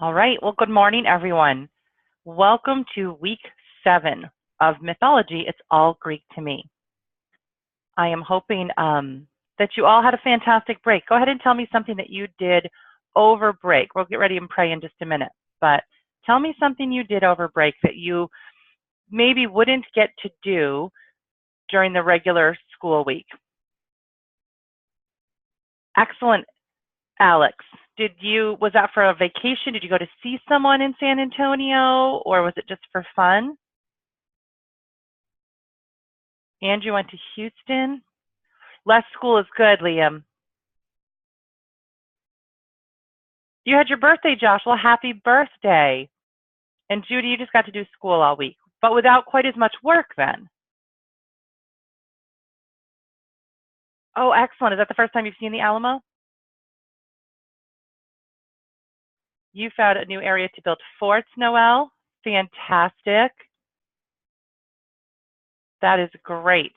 All right. Well, good morning, everyone. Welcome to week 7 of Mythology. It's all Greek to me. I am hoping that you all had a fantastic break. Go ahead and tell me something that you did over break. We'll get ready and pray in just a minute. But tell me something you did over break that you maybe wouldn't get to do during the regular school week. Excellent, Alex. Was that for a vacation? Did you go to see someone in San Antonio, or was it just for fun? Andrew went to Houston. Less school is good, Liam. You had your birthday, Josh. Well, happy birthday. And Judy, you just got to do school all week, but without quite as much work then. Oh, excellent. Is that the first time you've seen the Alamo? You found a new area to build forts, Noelle. Fantastic. That is great.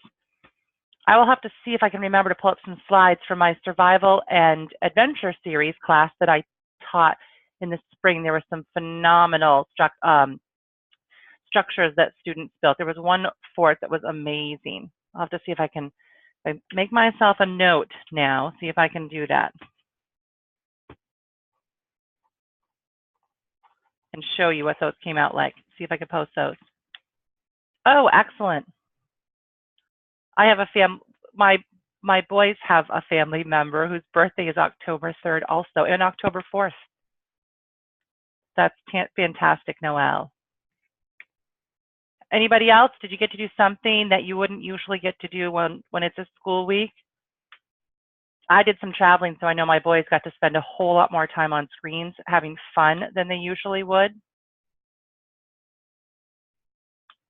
I will have to see if I can remember to pull up some slides from my survival and adventure series class that I taught in the spring. There were some phenomenal structures that students built. There was one fort that was amazing. I'll have to see if I can make myself a note now, see if I can do that. And show you what those came out like. See if I can post those. Oh, excellent. I have my boys have a family member whose birthday is October 3rd also, and October 4th. That's fantastic, Noelle. Anybody else? Did you get to do something that you wouldn't usually get to do when it's a school week? I did some traveling, so I know my boys got to spend a whole lot more time on screens having fun than they usually would.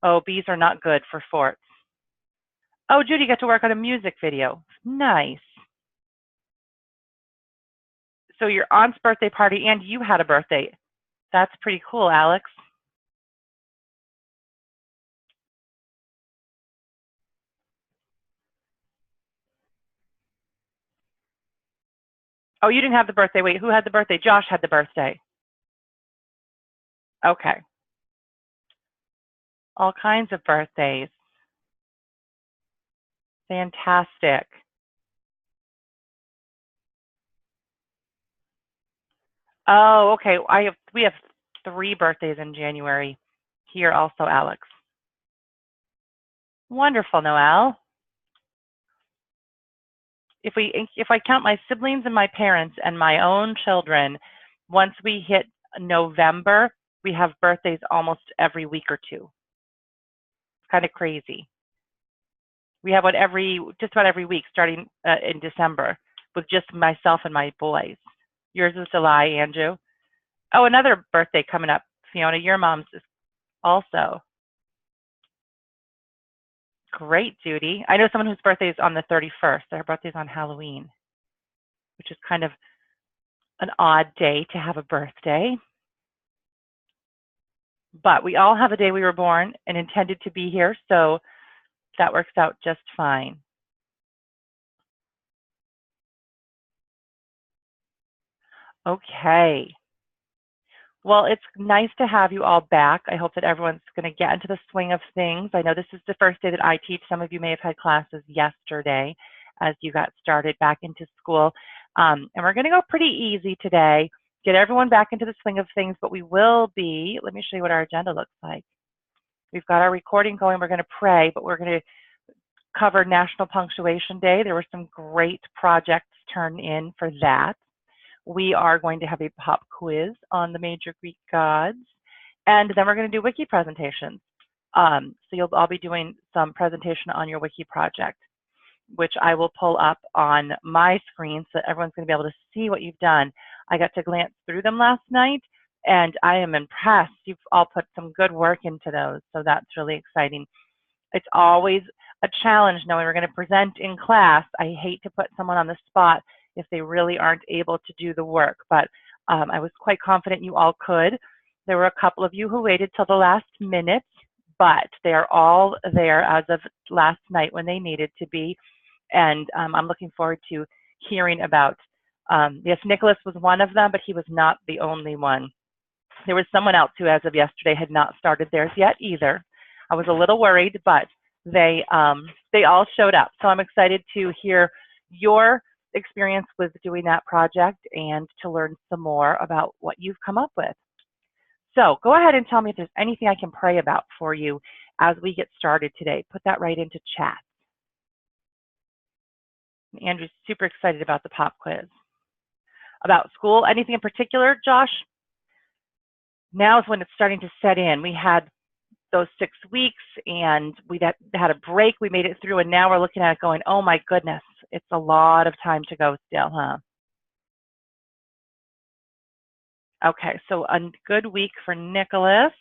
Oh, bees are not good for forts. Oh, Judy got to work on a music video. Nice. So your aunt's birthday party and you had a birthday. That's pretty cool, Alex. Oh, you didn't have the birthday. Wait, who had the birthday? Josh had the birthday. Okay. All kinds of birthdays. Fantastic. Oh, okay. We have 3 birthdays in January here also, Alex. Wonderful, Noelle. If I count my siblings and my parents and my own children, once we hit November, we have birthdays almost every week or two. It's kind of crazy. We have one just about every week starting in December with just myself and my boys. Yours is July, Andrew. Oh, another birthday coming up. Fiona, your mom's is also. Great, Judy. I know someone whose birthday is on the 31st. Their birthday's on Halloween, which is kind of an odd day to have a birthday. But we all have a day we were born and intended to be here, so that works out just fine. Okay. Well, it's nice to have you all back. I hope that everyone's going to get into the swing of things. I know this is the first day that I teach. Some of you may have had classes yesterday as you got started back into school. And we're going to go pretty easy today, get everyone back into the swing of things, but we will be, let me show you what our agenda looks like. We've got our recording going. We're going to pray, but we're going to cover National Punctuation Day. There were some great projects turned in for that. We are going to have a pop quiz on the major Greek gods, and then we're going to do wiki presentations. So you'll all be doing some presentation on your wiki project, which I will pull up on my screen so that everyone's going to be able to see what you've done. I got to glance through them last night, and I am impressed. You've all put some good work into those, so that's really exciting. It's always a challenge knowing we're going to present in class. I hate to put someone on the spot if they really aren't able to do the work, but I was quite confident you all could. There were a couple of you who waited till the last minute, but they are all there as of last night when they needed to be, and I'm looking forward to hearing about, yes, Nicholas was one of them, but he was not the only one. There was someone else who, as of yesterday, had not started theirs yet either. I was a little worried, but they all showed up. So I'm excited to hear your experience with doing that project and to learn some more about what you've come up with. So go ahead and tell me if there's anything I can pray about for you as we get started today. Put that right into chat. Andrew's super excited about the pop quiz. About school, anything in particular, Josh? Now is when it's starting to set in. We had those 6 weeks and we had a break, we made it through, and now we're looking at it going, oh my goodness, it's a lot of time to go still, huh? Okay, so a good week for Nicholas.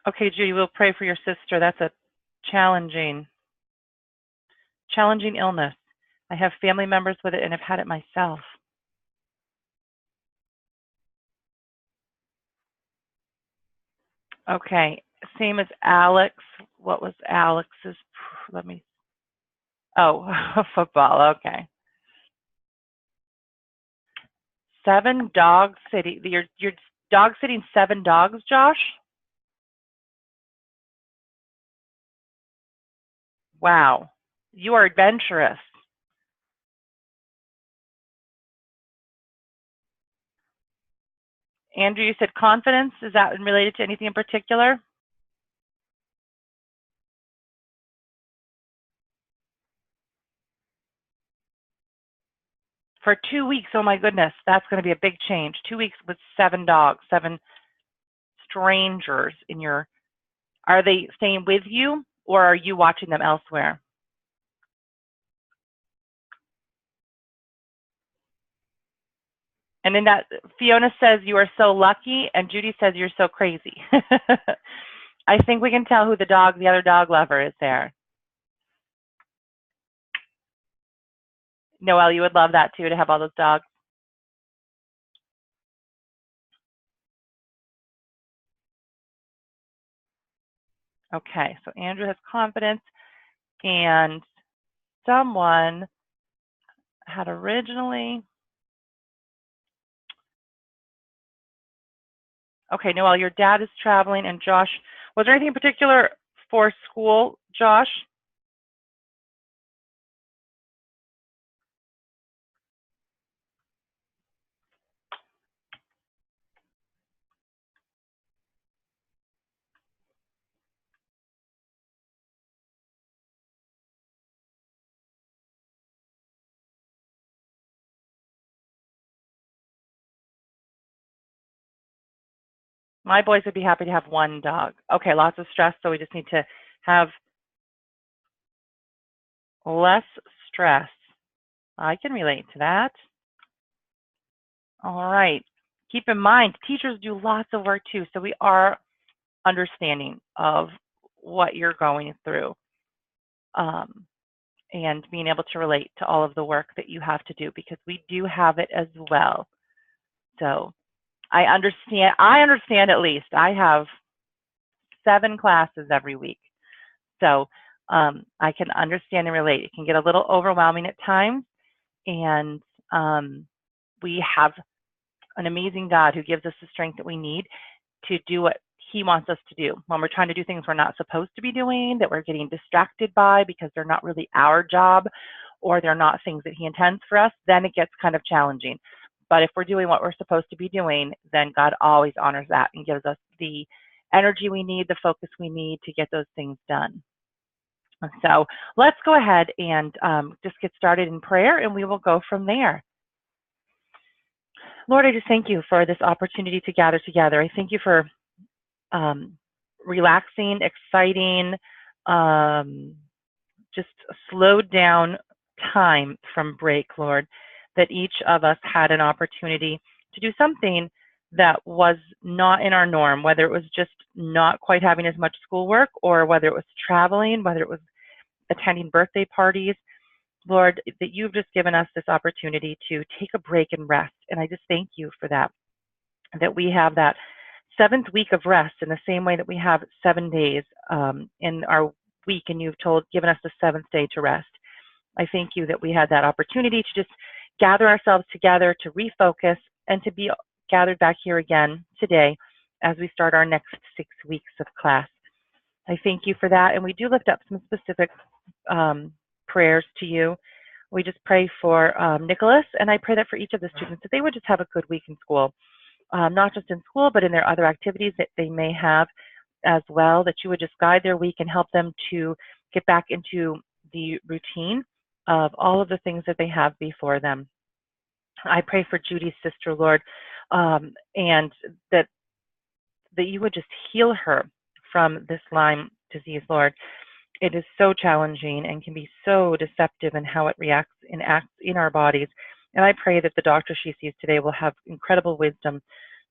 Okay, Judy, we'll pray for your sister. That's a challenging illness. I have family members with it and have had it myself. Okay, same as Alex. What was Alex's? Let me. Oh, football. Okay. 7 dog sitting. You're dog sitting 7 dogs, Josh? Wow, you are adventurous. Andrew, you said confidence. Is that related to anything in particular? For 2 weeks, oh my goodness, that's going to be a big change. 2 weeks with 7 dogs, 7 strangers in your, are they staying with you or are you watching them elsewhere? And then that, Fiona says you are so lucky and Judy says you're so crazy. I think we can tell who the other dog lover is there. Noelle, you would love that too, to have all those dogs. Okay, so Andrew has confidence, and someone had originally, okay, Noelle, your dad is traveling, and Josh, was there anything in particular for school, Josh? My boys would be happy to have 1 dog. Okay, lots of stress, so we just need to have less stress. I can relate to that. All right. Keep in mind, teachers do lots of work too, so we are understanding of what you're going through and being able to relate to all of the work that you have to do, because we do have it as well. So I understand at least. I have 7 classes every week. So I can understand and relate. It can get a little overwhelming at times, and we have an amazing God who gives us the strength that we need to do what He wants us to do. When we're trying to do things we're not supposed to be doing, that we're getting distracted by because they're not really our job or they're not things that He intends for us, then it gets kind of challenging. But if we're doing what we're supposed to be doing, then God always honors that and gives us the energy we need, the focus we need to get those things done. So let's go ahead and just get started in prayer, and we will go from there. Lord, I just thank you for this opportunity to gather together. I thank you for relaxing, exciting, just slowed down time from break, Lord, that each of us had an opportunity to do something that was not in our norm, whether it was just not quite having as much schoolwork or whether it was traveling, whether it was attending birthday parties. Lord, that you've just given us this opportunity to take a break and rest. And I just thank you for that we have that 7th week of rest in the same way that we have 7 days in our week, and you've given us the 7th day to rest. I thank you that we had that opportunity to just gather ourselves together, to refocus, and to be gathered back here again today as we start our next 6 weeks of class. I thank you for that, and we do lift up some specific prayers to you. We just pray for Nicholas, and I pray that for each of the students that they would just have a good week in school, not just in school, but in their other activities that they may have as well, that you would just guide their week and help them to get back into the routine of all of the things that they have before them. I pray for Judy's sister, Lord, and that you would just heal her from this Lyme disease, Lord. It is so challenging and can be so deceptive in how it reacts and acts in our bodies. And I pray that the doctor she sees today will have incredible wisdom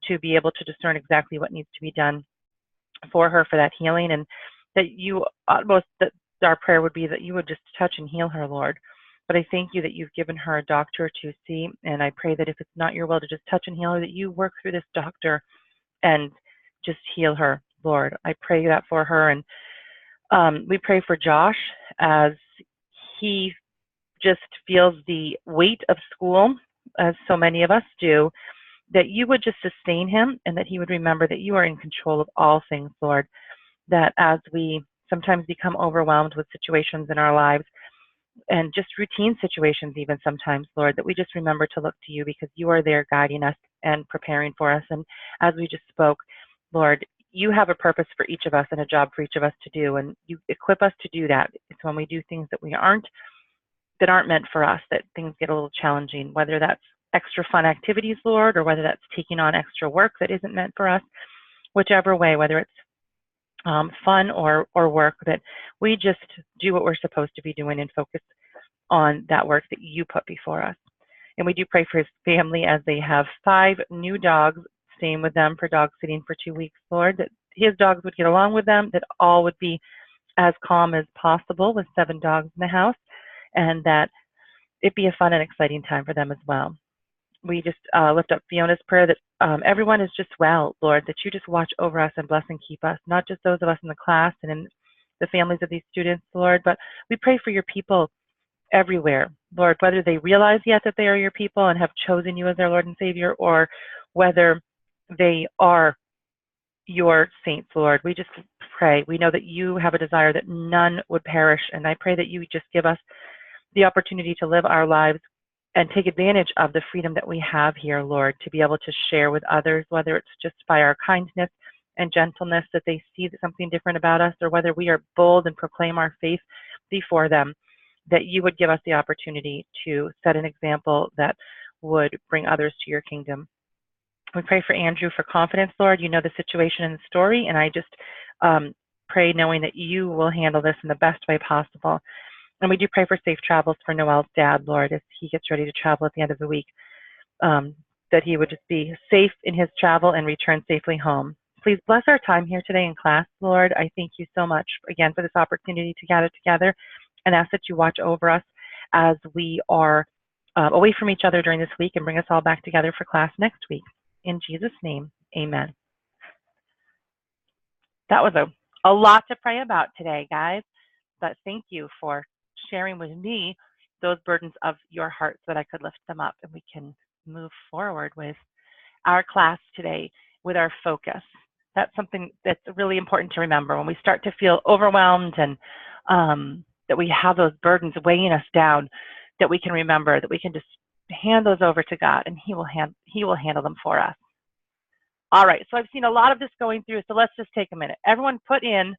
to be able to discern exactly what needs to be done for her for that healing, and that you utmost that our prayer would be that you would just touch and heal her, Lord. But I thank you that you've given her a doctor to see, and I pray that if it's not your will to just touch and heal her, that you work through this doctor and just heal her, Lord. I pray that for her. And we pray for Josh as he just feels the weight of school, as so many of us do, that you would just sustain him and that he would remember that you are in control of all things, Lord. That as we sometimes become overwhelmed with situations in our lives and just routine situations even sometimes, Lord, that we just remember to look to you because you are there guiding us and preparing for us. And as we just spoke, Lord, you have a purpose for each of us and a job for each of us to do, and you equip us to do that. It's when we do things that aren't meant for us that things get a little challenging, whether that's extra fun activities, Lord, or whether that's taking on extra work that isn't meant for us, whichever way, whether it's fun or work, that we just do what we're supposed to be doing and focus on that work that you put before us. And we do pray for his family as they have 5 new dogs, staying with them for dog sitting for 2 weeks, Lord, that his dogs would get along with them, that all would be as calm as possible with 7 dogs in the house, and that it be a fun and exciting time for them as well. We just lift up Fiona's prayer that everyone is just well, Lord, that you just watch over us and bless and keep us, not just those of us in the class and in the families of these students, Lord, but we pray for your people everywhere, Lord, whether they realize yet that they are your people and have chosen you as their Lord and Savior, or whether they are your saints, Lord. We just pray. We know that you have a desire that none would perish, and I pray that you just give us the opportunity to live our lives and take advantage of the freedom that we have here, Lord, to be able to share with others, whether it's just by our kindness and gentleness that they see something different about us, or whether we are bold and proclaim our faith before them, that you would give us the opportunity to set an example that would bring others to your kingdom. We pray for Andrew for confidence, Lord. You know the situation and the story, and I just pray knowing that you will handle this in the best way possible. And we do pray for safe travels for Noel's dad, Lord, as he gets ready to travel at the end of the week, that he would just be safe in his travel and return safely home. Please bless our time here today in class, Lord. I thank you so much again for this opportunity to gather together, and ask that you watch over us as we are away from each other during this week, and bring us all back together for class next week. In Jesus' name, amen. That was a lot to pray about today, guys, but thank you for sharing with me those burdens of your heart so that I could lift them up, and we can move forward with our class today with our focus. That's something that's really important to remember when we start to feel overwhelmed and that we have those burdens weighing us down, that we can remember that we can just hand those over to God, and He will handle them for us. All right, so I've seen a lot of this going through, so let's just take a minute. Everyone put in,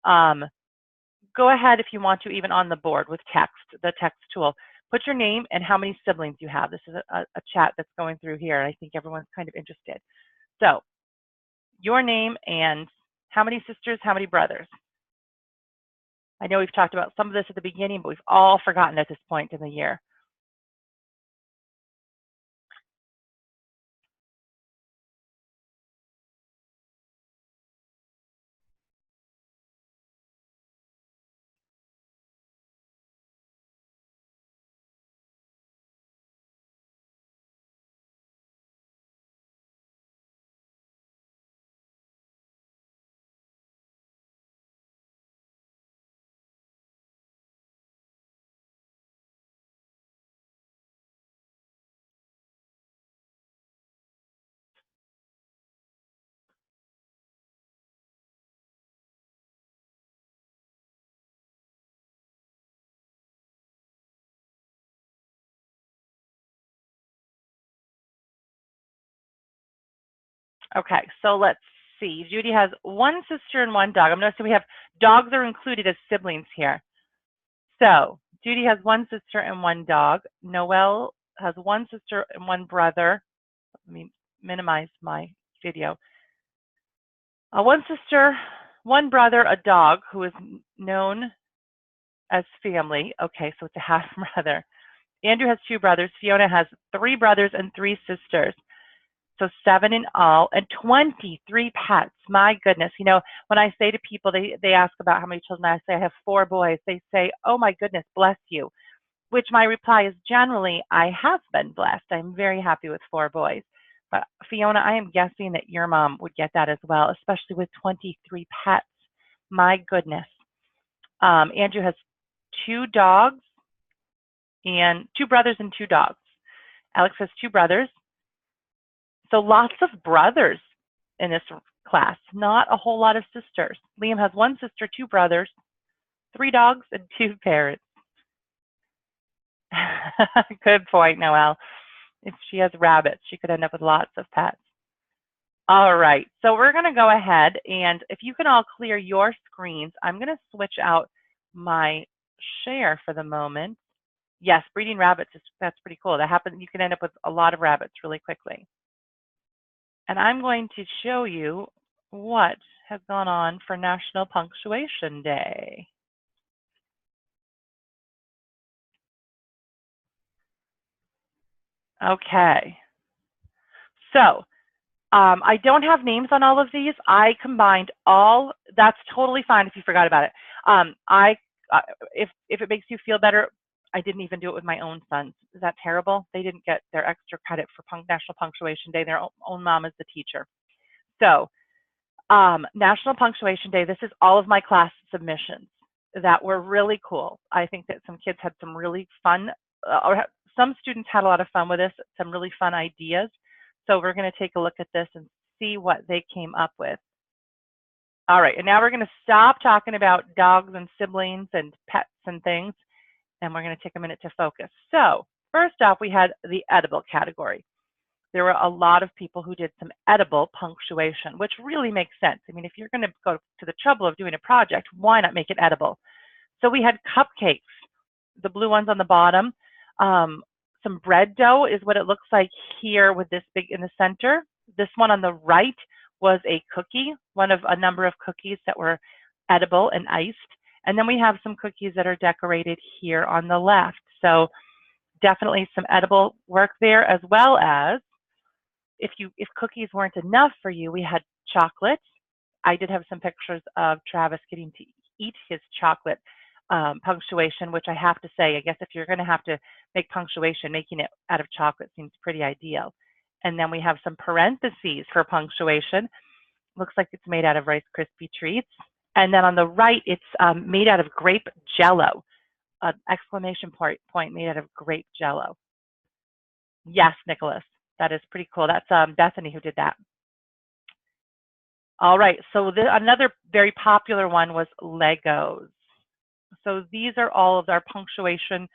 go ahead if you want to, even on the board with text, the text tool. Put your name and how many siblings you have. This is a chat that's going through here. I think everyone's kind of interested. So your name and how many sisters, how many brothers. I know we've talked about some of this at the beginning, but we've all forgotten at this point in the year. Okay, so let's see. Judy has one sister and one dog. I'm going to say we have dogs are included as siblings here. So Judy has one sister and one dog. Noelle has one sister and one brother. Let me minimize my video. One sister, one brother, a dog who is known as family. Okay, so it's a half brother. Andrew has two brothers. Fiona has three brothers and three sisters. So 7 in all, and 23 pets. My goodness. You know, when I say to people, they ask about how many children I say I have 4 boys. They say, oh my goodness, bless you. Which my reply is generally, I have been blessed. I'm very happy with 4 boys. But Fiona, I am guessing that your mom would get that as well, especially with 23 pets. My goodness. Andrew has 2 dogs and 2 brothers and 2 dogs. Alex has 2 brothers. So lots of brothers in this class, not a whole lot of sisters. Liam has 1 sister, 2 brothers, 3 dogs, and 2 parrots. Good point, Noelle. If she has rabbits, she could end up with lots of pets. All right, so we're going to go ahead, and if you can all clear your screens, I'm going to switch out my share for the moment. Yes, breeding rabbits, that's pretty cool. That happens, you can end up with a lot of rabbits really quickly. And I'm going to show you what has gone on for National Punctuation Day. Okay. So I don't have names on all of these. I combined all. That's totally fine if you forgot about it. If it makes you feel better, I didn't even do it with my own sons. Is that terrible? They didn't get their extra credit for National Punctuation Day. Their own mom is the teacher. So National Punctuation Day, this is all of my class submissions that were really cool. I think that some kids had some really fun, or some students had a lot of fun with this, some really fun ideas. So we're going to take a look at this and see what they came up with. All right, and now we're going to stop talking about dogs and siblings and pets and things, and we're going to take a minute to focus. So first off, we had the edible category. There were a lot of people who did some edible punctuation, which really makes sense. I mean, if you're going to go to the trouble of doing a project, why not make it edible? So we had cupcakes, the blue ones on the bottom. Some bread dough is what it looks like here with this big in the center. This one on the right was a cookie, one of a number of cookies that were edible and iced. And then we have some cookies that are decorated here on the left. So definitely some edible work there, as well as if cookies weren't enough for you, we had chocolate. I did have some pictures of Travis getting to eat his chocolate punctuation, which I have to say, I guess if you're going to have to make punctuation, making it out of chocolate seems pretty ideal. And then we have some parentheses for punctuation. Looks like it's made out of Rice Krispie treats. And then on the right, it's made out of grape jello. An exclamation point made out of grape jello. Yes, Nicholas, that is pretty cool. That's Bethany who did that. All right, so another very popular one was Legos. So these are all of our punctuation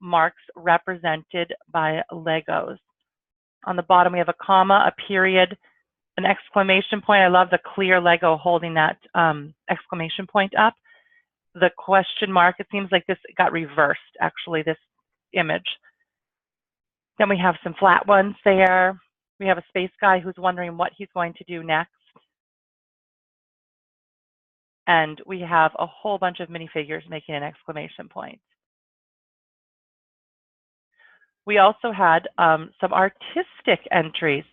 marks represented by Legos. On the bottom, we have a comma, a period, an exclamation point. I love the clear Lego holding that exclamation point up. The question mark, it seems like this got reversed, actually, this image. Then we have some flat ones there. We have a space guy who's wondering what he's going to do next. And we have a whole bunch of minifigures making an exclamation point. We also had some artistic entries.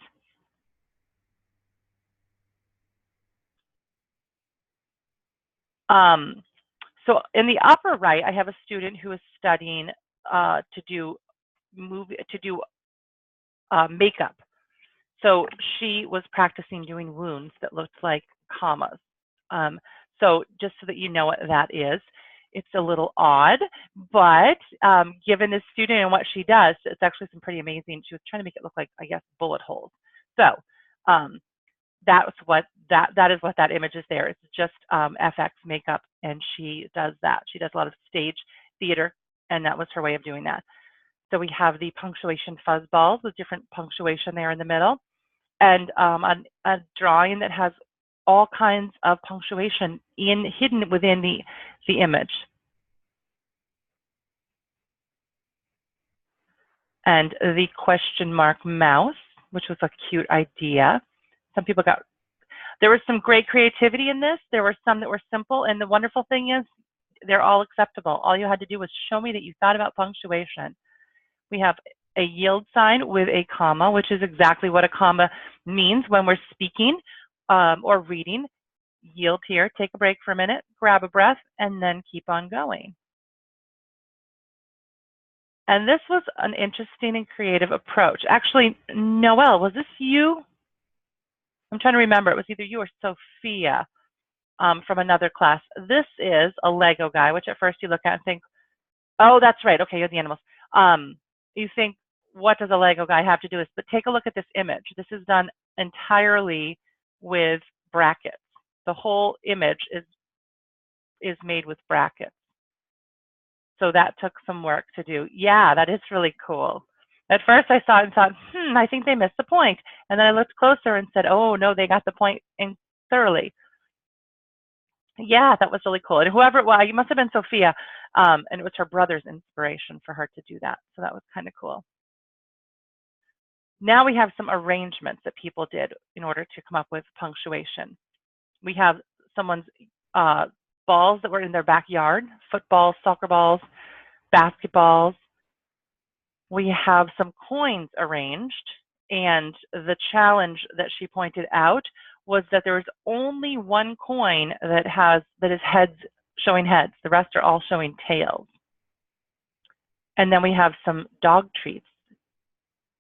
So in the upper right, I have a student who is studying to do makeup. So she was practicing doing wounds that looked like commas. So just so that you know what that is, it's a little odd, but given this student and what she does, it's actually some pretty amazing. She was trying to make it look like, I guess, bullet holes. So that is what that image is there. It's just FX makeup, and she does that. She does a lot of stage theater, and that was her way of doing that. So we have the punctuation fuzz balls with different punctuation there in the middle. and a drawing that has all kinds of punctuation hidden within the image. And the question mark mouse, which was a cute idea. Some people got, there was some great creativity in this. There were some that were simple, and the wonderful thing is they're all acceptable. All you had to do was show me that you thought about punctuation. We have a yield sign with a comma, which is exactly what a comma means when we're speaking or reading. Yield here, take a break for a minute, grab a breath, and then keep on going. And this was an interesting and creative approach. Actually, Noelle, was this you? I'm trying to remember. It was either you or Sophia from another class. This is a Lego guy, which at first you look at and think, oh, that's right. Okay, you're the animals. You think, what does a Lego guy have to do with this? But take a look at this image. This is done entirely with brackets. The whole image is made with brackets. So that took some work to do. Yeah, that is really cool. At first I saw it and thought, I think they missed the point. And then I looked closer and said, oh, no, they got the point in thoroughly. Yeah, that was really cool. And whoever it was, you must have been Sophia, and it was her brother's inspiration for her to do that. So that was kind of cool. Now we have some arrangements that people did in order to come up with punctuation. We have someone's balls that were in their backyard, footballs, soccer balls, basketballs. We have some coins arranged, and the challenge that she pointed out was that there is only one coin that is heads, showing heads. The rest are all showing tails. And then we have some dog treats.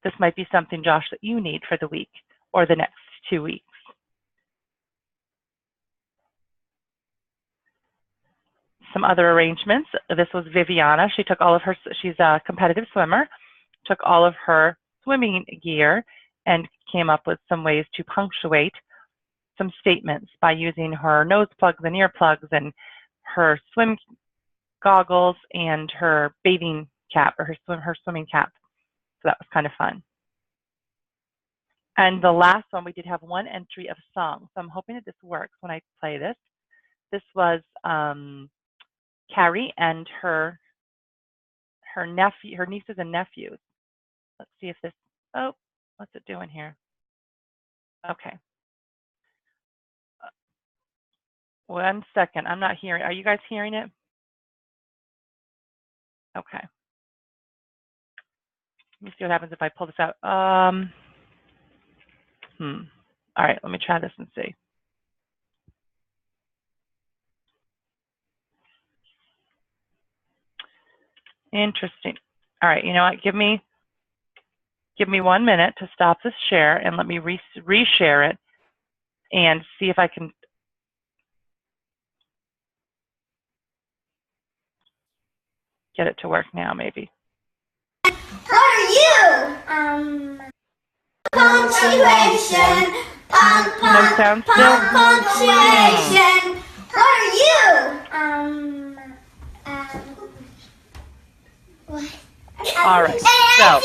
This might be something, Josh, that you need for the week or the next 2 weeks. Some other arrangements. This was Viviana. She took all of her, she's a competitive swimmer, took all of her swimming gear and came up with some ways to punctuate some statements by using her nose plugs and earplugs and her swim goggles and her bathing cap, or her swimming cap. So that was kind of fun. And the last one, we did have one entry of song. So I'm hoping that this works when I play this. This was Carrie and her nieces and nephews. Let's see if this, oh, what's it doing here? Okay. 1 second, I'm not hearing, are you guys hearing it? Okay. Let me see what happens if I pull this out. All right, let me try this and see. Interesting. All right, you know what? Give me 1 minute to stop this share and let me reshare it and see if I can get it to work now, maybe. How are you? Punctuation. No sound still? Punctuation. How are you? What? All right. So,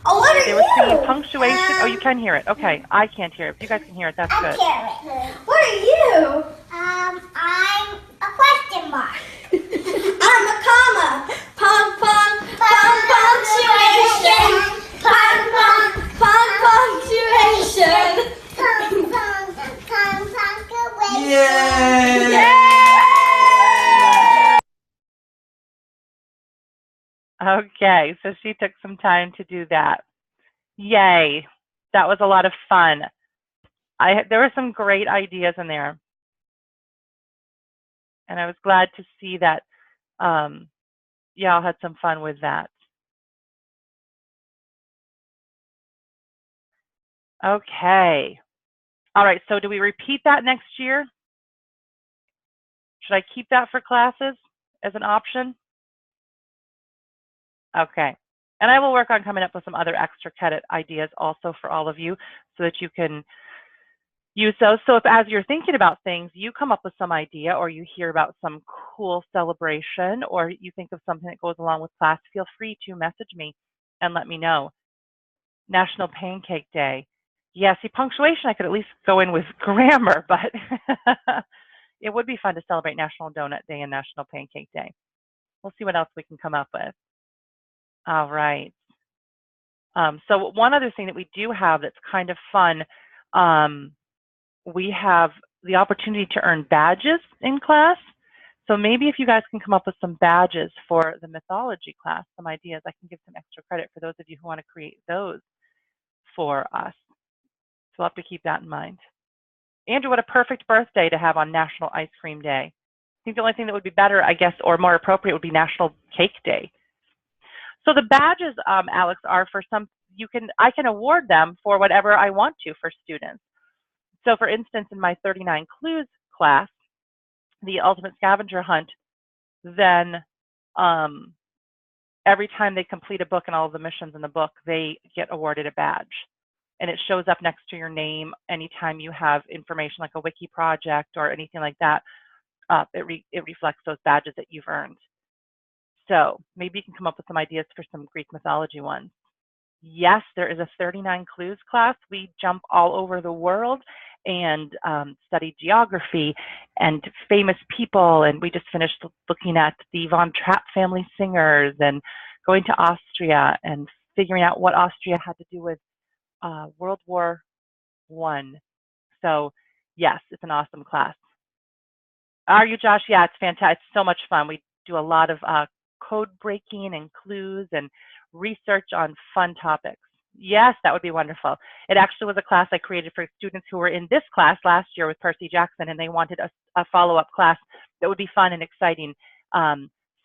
what are they were singing punctuation. Oh, you can hear it. Okay, I can't hear it. If you guys can hear it, that's good. What are you? I'm a question mark. I'm a comma. Punctuation. Punctuation. Yay! Okay, so she took some time to do that. Yay, that was a lot of fun. There were some great ideas in there. And I was glad to see that y'all had some fun with that. Okay. All right, so do we repeat that next year? Should I keep that for classes as an option? Okay. And I will work on coming up with some other extra credit ideas also for all of you so that you can use those. So if as you're thinking about things, you come up with some idea or you hear about some cool celebration or you think of something that goes along with class, feel free to message me and let me know. National Pancake Day Yeah, see, punctuation, I could at least go in with grammar, but it would be fun to celebrate National Donut Day and National Pancake Day. We'll see what else we can come up with. All right. So one other thing that we do have that's kind of fun, we have the opportunity to earn badges in class. So maybe if you guys can come up with some badges for the mythology class, some ideas, I can give some extra credit for those of you who want to create those for us. So we'll have to keep that in mind. Andrew, what a perfect birthday to have on National Ice Cream Day. I think the only thing that would be better, I guess, or more appropriate would be National Cake Day. So the badges, Alex, are for some, I can award them for whatever I want to for students. So for instance, in my 39 Clues class, the Ultimate Scavenger Hunt, then every time they complete a book and all of the missions in the book, they get awarded a badge. And it shows up next to your name anytime you have information like a wiki project or anything like that. It reflects those badges that you've earned. So maybe you can come up with some ideas for some Greek mythology ones. Yes, there is a 39 Clues class. We jump all over the world and study geography and famous people. And we just finished looking at the Von Trapp family singers and going to Austria and figuring out what Austria had to do with World War I. So yes, it's an awesome class. Are you, Josh? Yeah, it's fantastic. It's so much fun. We do a lot of code breaking and clues and research on fun topics. Yes, that would be wonderful. It actually was a class I created for students who were in this class last year with Percy Jackson, and they wanted a follow-up class that would be fun and exciting.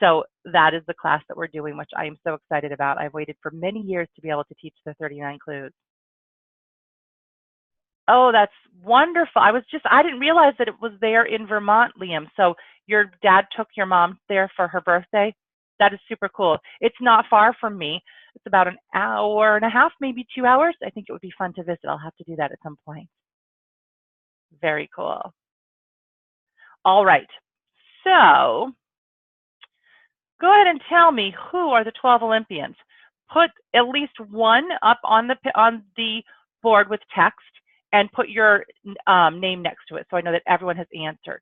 So that is the class that we're doing, which I am so excited about. I've waited for many years to be able to teach the 39 Clues. Oh, that's wonderful. I didn't realize that it was there in Vermont, Liam. So your dad took your mom there for her birthday? That is super cool. It's not far from me. It's about an hour and a half, maybe 2 hours. I think it would be fun to visit. I'll have to do that at some point. Very cool. All right. So go ahead and tell me, who are the 12 Olympians? Put at least one up on the board with text and put your name next to it so I know that everyone has answered.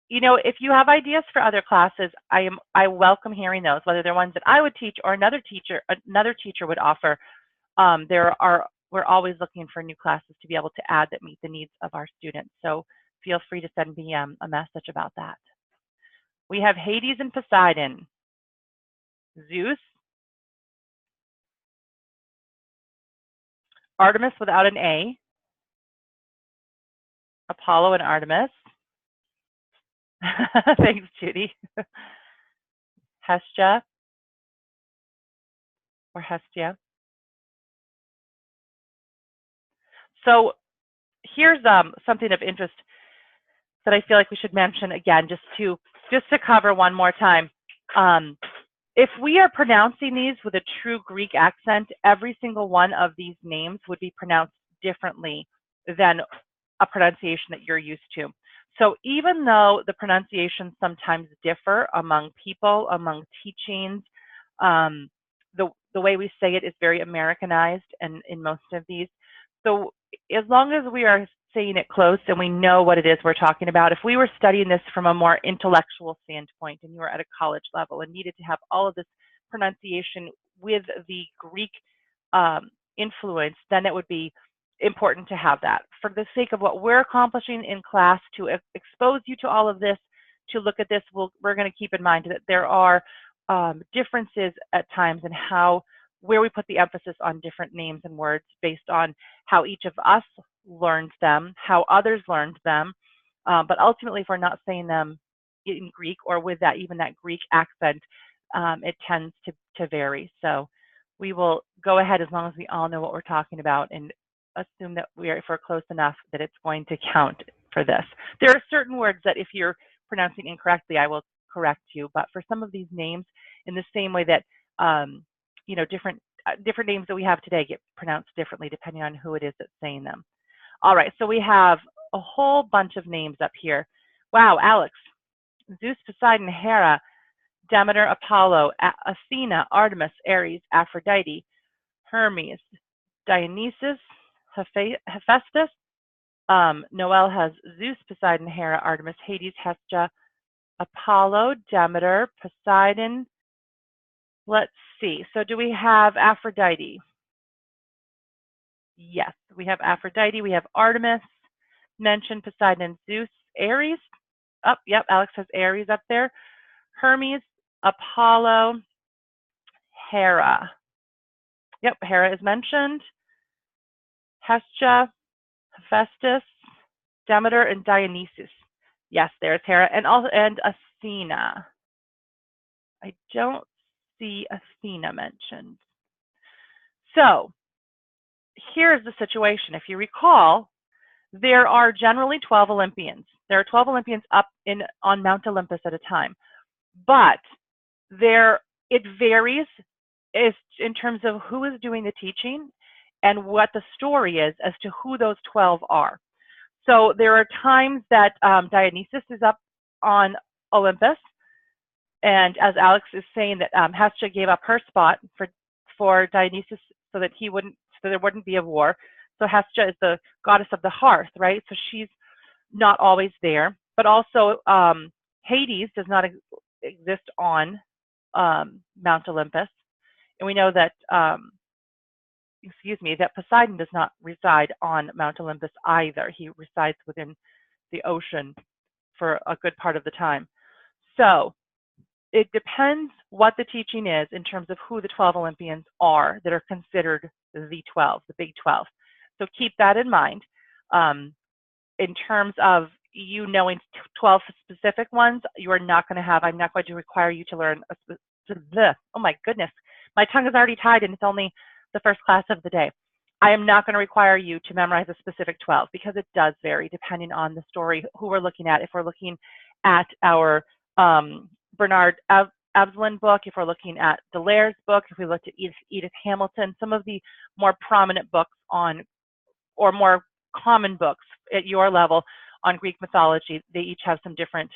You know, if you have ideas for other classes, I welcome hearing those, whether they're ones that I would teach or another teacher would offer. We're always looking for new classes to be able to add that meet the needs of our students. So feel free to send me a message about that. We have Hades and Poseidon, Zeus, Artemis without an A, Apollo and Artemis. Thanks, Judy. Hestia or Hestia. So here's something of interest that I feel like we should mention again, just to cover one more time. If we are pronouncing these with a true Greek accent, every single one of these names would be pronounced differently than a pronunciation that you're used to. So even though the pronunciations sometimes differ among people, among teachings, the way we say it is very Americanized and in most of these. So as long as we are saying it close and we know what it is we're talking about, if we were studying this from a more intellectual standpoint and you were at a college level and needed to have all of this pronunciation with the Greek influence, then it would be important to have that. For the sake of what we're accomplishing in class, to expose you to all of this, to look at this, we're going to keep in mind that there are differences at times in where we put the emphasis on different names and words based on how each of us learned them, how others learned them. But ultimately, if we're not saying them in Greek or with even that Greek accent, it tends to vary. So we will go ahead as long as we all know what we're talking about and assume that if we're close enough that it's going to count for this. There are certain words that if you're pronouncing incorrectly, I will correct you. But for some of these names, in the same way that you know, different names that we have today get pronounced differently depending on who it is that's saying them. All right, so we have a whole bunch of names up here. Wow, Alex, Zeus, Poseidon, Hera, Demeter, Apollo, Athena, Artemis, Ares, Aphrodite, Hermes, Dionysus, Hephaestus. Noel has Zeus, Poseidon, Hera, Artemis, Hades, Hestia, Apollo, Demeter, Poseidon. Let's see. So do we have Aphrodite? Yes, we have Aphrodite. We have Artemis, mentioned Poseidon and Zeus. Ares. Oh, yep, Alex has Ares up there. Hermes, Apollo, Hera. Yep, Hera is mentioned. Hestia, Hephaestus, Demeter, and Dionysus. Yes, there's Hera, and Athena. I don't see Athena mentioned. So here's the situation. If you recall, there are generally 12 Olympians. There are 12 Olympians up on Mount Olympus at a time, but it varies in terms of who is doing the teaching and what the story is as to who those 12 are. So there are times that Dionysus is up on Olympus, and as Alex is saying, that Hestia gave up her spot for Dionysus so that there wouldn't be a war. So Hestia is the goddess of the hearth, right? So she's not always there. But also Hades does not exist on Mount Olympus, and we know that that Poseidon does not reside on Mount Olympus either. He resides within the ocean for a good part of the time. So it depends what the teaching is in terms of who the 12 Olympians are that are considered the 12, the big 12. So keep that in mind. In terms of you knowing 12 specific ones, I'm not going to require you to learn oh my goodness, my tongue is already tied and it's only the first class of the day. I am not going to require you to memorize a specific 12 because it does vary depending on the story, who we're looking at. If we're looking at our Bernard Absalon book, if we're looking at Delaire's book, if we looked at Edith Hamilton, some of the more prominent books or more common books at your level on Greek mythology, they each have some different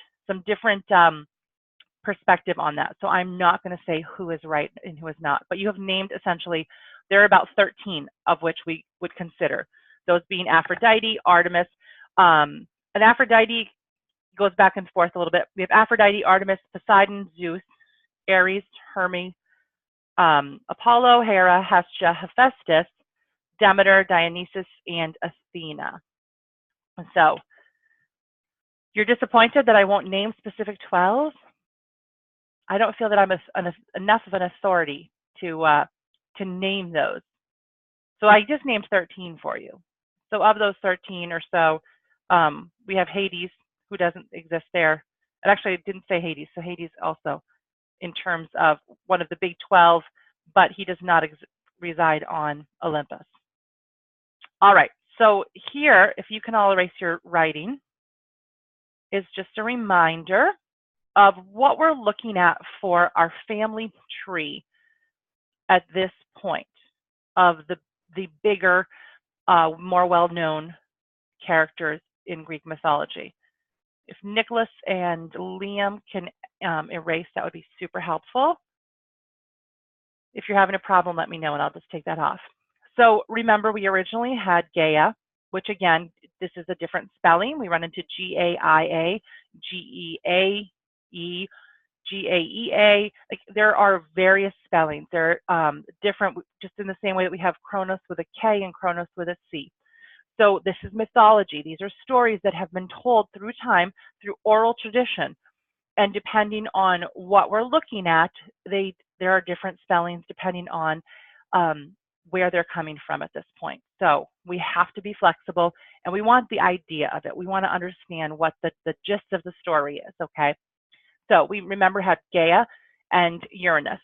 perspective on that. So I'm not going to say who is right and who is not, but you have named essentially, there are about 13 of which we would consider, those being Aphrodite, Artemis, and Aphrodite goes back and forth a little bit. We have Aphrodite, Artemis, Poseidon, Zeus, Ares, Hermes, Apollo, Hera, Hestia, Hephaestus, Demeter, Dionysus, and Athena. And so you're disappointed that I won't name specific 12? I don't feel that I'm enough of an authority to name those. So I just named 13 for you. So of those 13 or so, we have Hades, who doesn't exist there. And actually, I didn't say Hades, so Hades also in terms of one of the big 12, but he does not reside on Olympus. All right, so here, if you can all erase your writing, is just a reminder of what we're looking at for our family tree at this point of the bigger, more well-known characters in Greek mythology. If Nicholas and Liam can erase, that would be super helpful. If you're having a problem, let me know and I'll just take that off. So remember, we originally had Gaia, which again, this is a different spelling. We run into G-A-I-A, G-E-A-E, G-A-E-A. Like, there are various spellings. They're different, just in the same way that we have Kronos with a K and Kronos with a C. So this is mythology. These are stories that have been told through time, through oral tradition. And depending on what we're looking at, there are different spellings depending on where they're coming from at this point. So we have to be flexible, and we want the idea of it. We want to understand what the gist of the story is, okay? So we remember had Gaia and Uranus,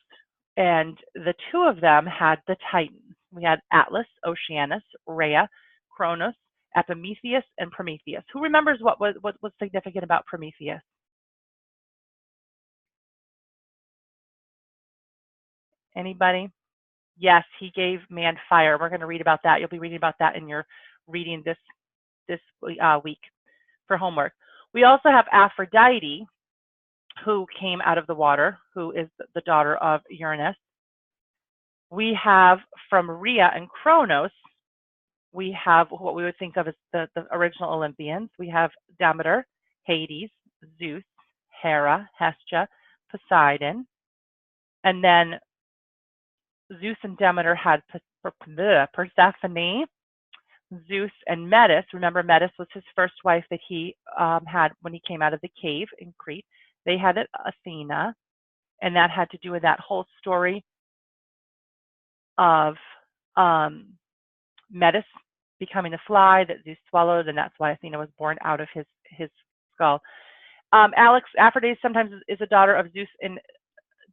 and the two of them had the Titans. We had Atlas, Oceanus, Rhea, Kronos, Epimetheus, and Prometheus. Who remembers what was significant about Prometheus? Anybody? Yes, he gave man fire. We're going to read about that. You'll be reading about that in your reading this week for homework. We also have Aphrodite, who came out of the water, who is the daughter of Uranus. We have from Rhea and Kronos, we have what we would think of as the original Olympians. We have Demeter, Hades, Zeus, Hera, Hestia, Poseidon. And then Zeus and Demeter had Persephone, Zeus and Metis. Remember, Metis was his first wife that he had when he came out of the cave in Crete. They had Athena, and that had to do with that whole story of Metis becoming a fly that Zeus swallowed, and that's why Athena was born out of his skull. Alex, Aphrodite sometimes is a daughter of Zeus and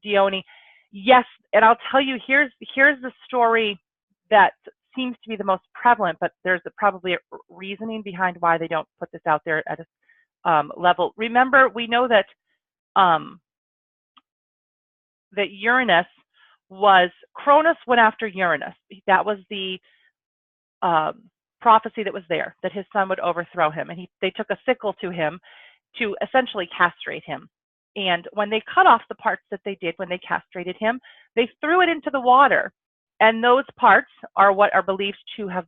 Dione. Yes, and I'll tell you, here's the story that seems to be the most prevalent, but there's probably a reasoning behind why they don't put this out there at a level. Remember, we know that that Uranus was, Cronus went after Uranus. That was the prophecy that was there, that his son would overthrow him. And they took a sickle to him to essentially castrate him. And when they cut off the parts that they did when they castrated him, they threw it into the water. And those parts are what are believed to have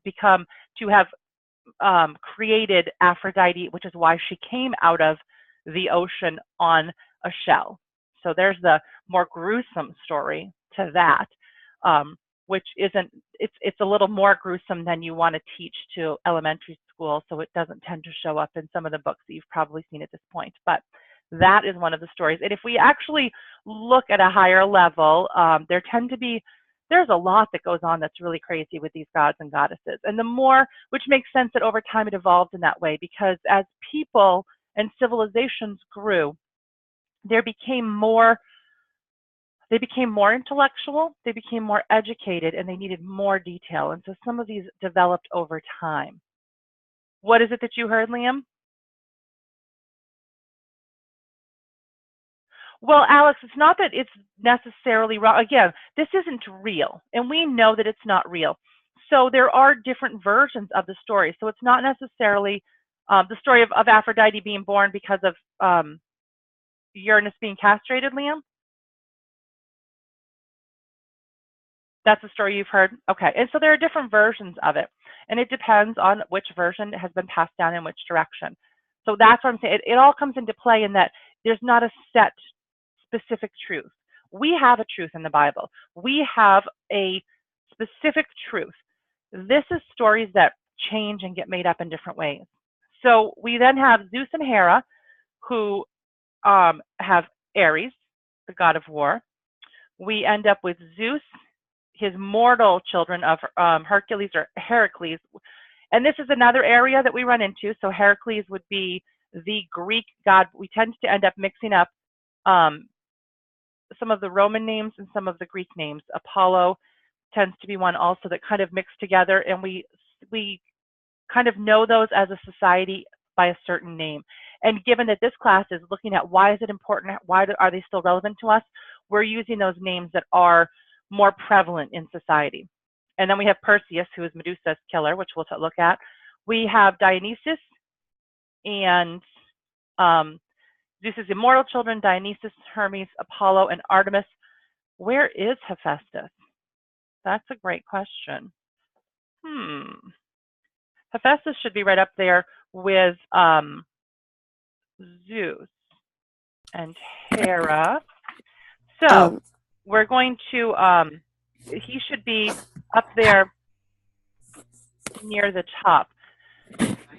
created Aphrodite, which is why she came out of the ocean on a shell. So there's the more gruesome story to that, which isn't, it's a little more gruesome than you want to teach to elementary school, so it doesn't tend to show up in some of the books that you've probably seen at this point. But that is one of the stories. And if we actually look at a higher level, there's a lot that goes on that's really crazy with these gods and goddesses. And the more, which makes sense that over time it evolved in that way, because as people and civilizations grew, they became more intellectual, they became more educated, and they needed more detail. And so some of these developed over time. What is it that you heard, Liam? Well, Alex, it's not that it's necessarily wrong. Again, this isn't real, and we know that it's not real. So there are different versions of the story. So it's not necessarily the story of Aphrodite being born because of Uranus being castrated, Liam? That's the story you've heard? Okay, and so there are different versions of it, and it depends on which version has been passed down in which direction. So that's what I'm saying. It all comes into play in that there's not a set specific truth. We have a truth in the Bible. We have a specific truth. This is stories that change and get made up in different ways. So we then have Zeus and Hera, who have Ares, the god of war. We end up with Zeus, his mortal children of Hercules or Heracles. And this is another area that we run into. So Heracles would be the Greek god. We tend to end up mixing up some of the Roman names and some of the Greek names. Apollo tends to be one also that kind of mix together, and we kind of know those as a society by a certain name. And given that this class is looking at why is it important, why are they still relevant to us, we're using those names that are more prevalent in society. And then we have Perseus, who is Medusa's killer, which we'll look at. We have Dionysus and Zeus's immortal children, Dionysus, Hermes, Apollo, and Artemis. Where is Hephaestus? That's a great question. Hephaestus should be right up there with Zeus and Hera. So we're going to, he should be up there near the top.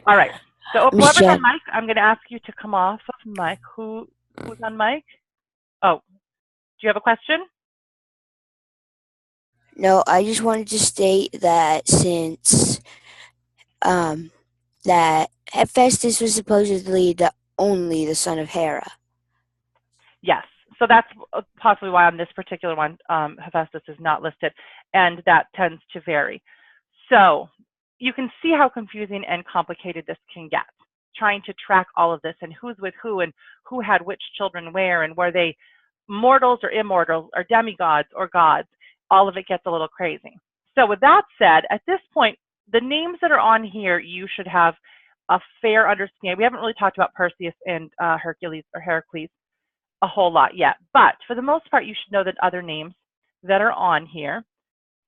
All right. So whoever's on mic, I'm going to ask you to come off of mic. Who's on mic? Oh, do you have a question? No, I just wanted to state that since that Hephaestus was supposedly only the son of Hera. Yes. So that's possibly why on this particular one, Hephaestus is not listed, and that tends to vary. So you can see how confusing and complicated this can get, trying to track all of this and who's with who and who had which children where, and were they mortals or immortals or demigods or gods. All of it gets a little crazy. So with that said, at this point, the names that are on here, you should have a fair understanding. We haven't really talked about Perseus and Hercules or Heracles. a whole lot yet. But for the most part, you should know the other names that are on here.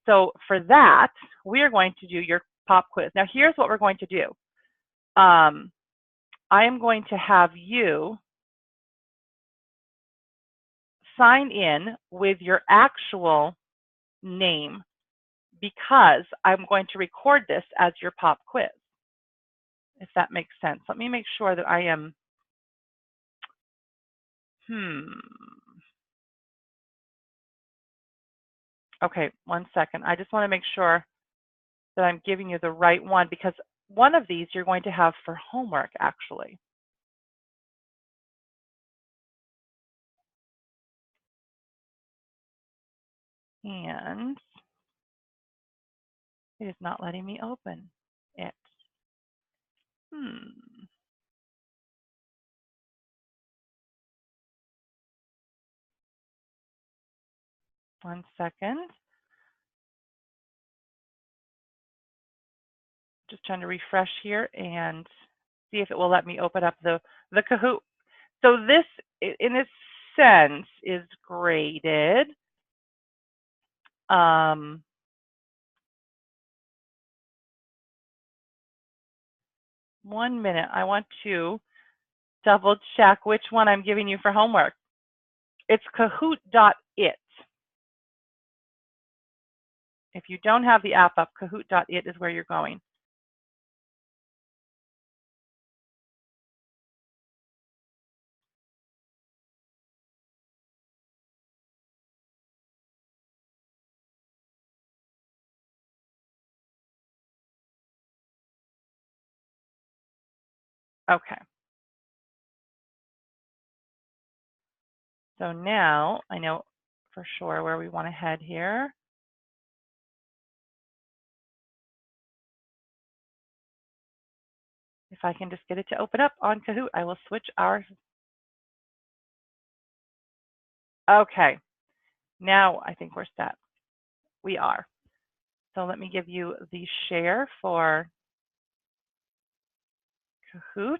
So for that, we are going to do your pop quiz. Now, here's what we're going to do. I am going to have you sign in with your actual name because I'm going to record this as your pop quiz, if that makes sense. Let me make sure that I am, Okay, 1 second. I just want to make sure that I'm giving you the right one because one of these you're going to have for homework, actually. And it is not letting me open it. 1 second. Just trying to refresh here and see if it will let me open up the Kahoot. So this, in a sense, is graded. 1 minute. I want to double check which one I'm giving you for homework. It's Kahoot.it. If you don't have the app up, Kahoot.it is where you're going. Okay. So now I know for sure where we want to head here. If I can just get it to open up on Kahoot, I will switch our. Okay. Now I think we're set. We are. So let me give you the share for Kahoot.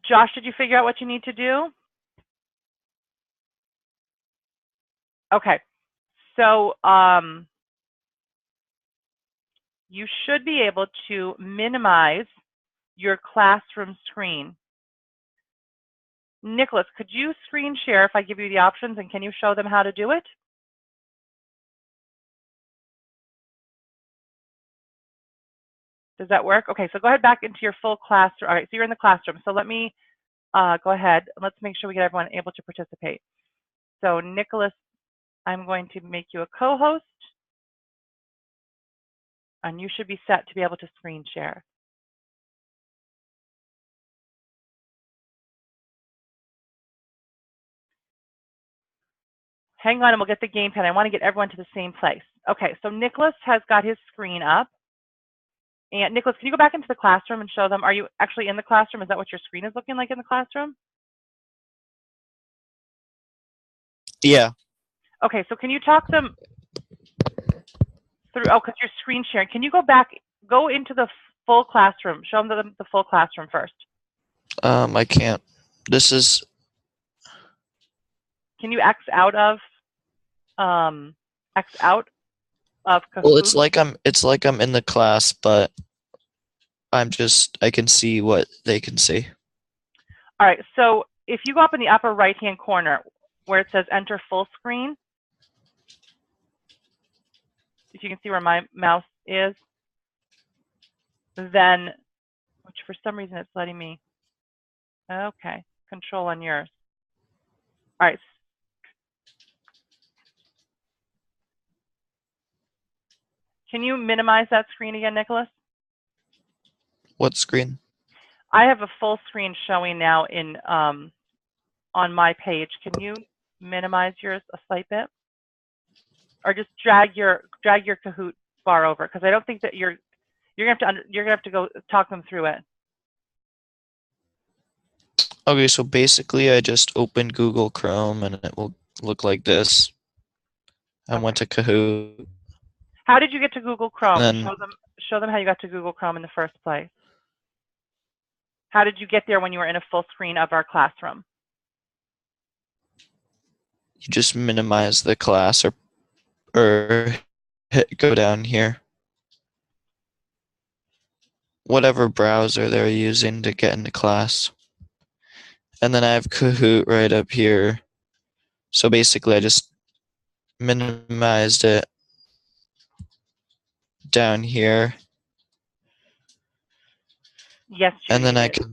Josh, did you figure out what you need to do? Okay. So you should be able to minimize your classroom screen. Nicholas, could you screen share if I give you the options, and can you show them how to do it? Does that work? Okay, so go ahead back into your full classroom. All right, so you're in the classroom. So let me go ahead. Let's make sure we get everyone able to participate. So Nicholas, I'm going to make you a co-host, and you should be set to be able to screen share. Hang on, and we'll get the game pen. I want to get everyone to the same place. Okay, so Nicholas has got his screen up. And Nicholas, can you go back into the classroom and show them? Are you actually in the classroom? Is that what your screen is looking like in the classroom? Yeah. Okay, so can you talk them through, because you're screen sharing. Can you go into the full classroom? Show them the full classroom first. I can't. This is. Can you X out of Kahoot? Well, it's like I'm in the class, but I can see what they can see. All right, so if you go up in the upper right-hand corner where it says enter full screen, if you can see where my mouse is, then, which for some reason it's letting me, okay, control on yours. All right. Can you minimize that screen again, Nicholas? What screen? I have a full screen showing now in on my page. Can you minimize yours a slight bit, or just drag your Kahoot bar over? Because I don't think that you're gonna have to go talk them through it. Okay, so basically I just open Google Chrome and it will look like this. I Okay. went to Kahoot. How did you get to Google Chrome? And then Show them how you got to Google Chrome in the first place. How did you get there when you were in a full screen of our classroom? you just minimize the class or go down here. Whatever browser they're using to get into class. And then I have Kahoot right up here. So basically I just minimized it down here. Yes, Judy, And then you did.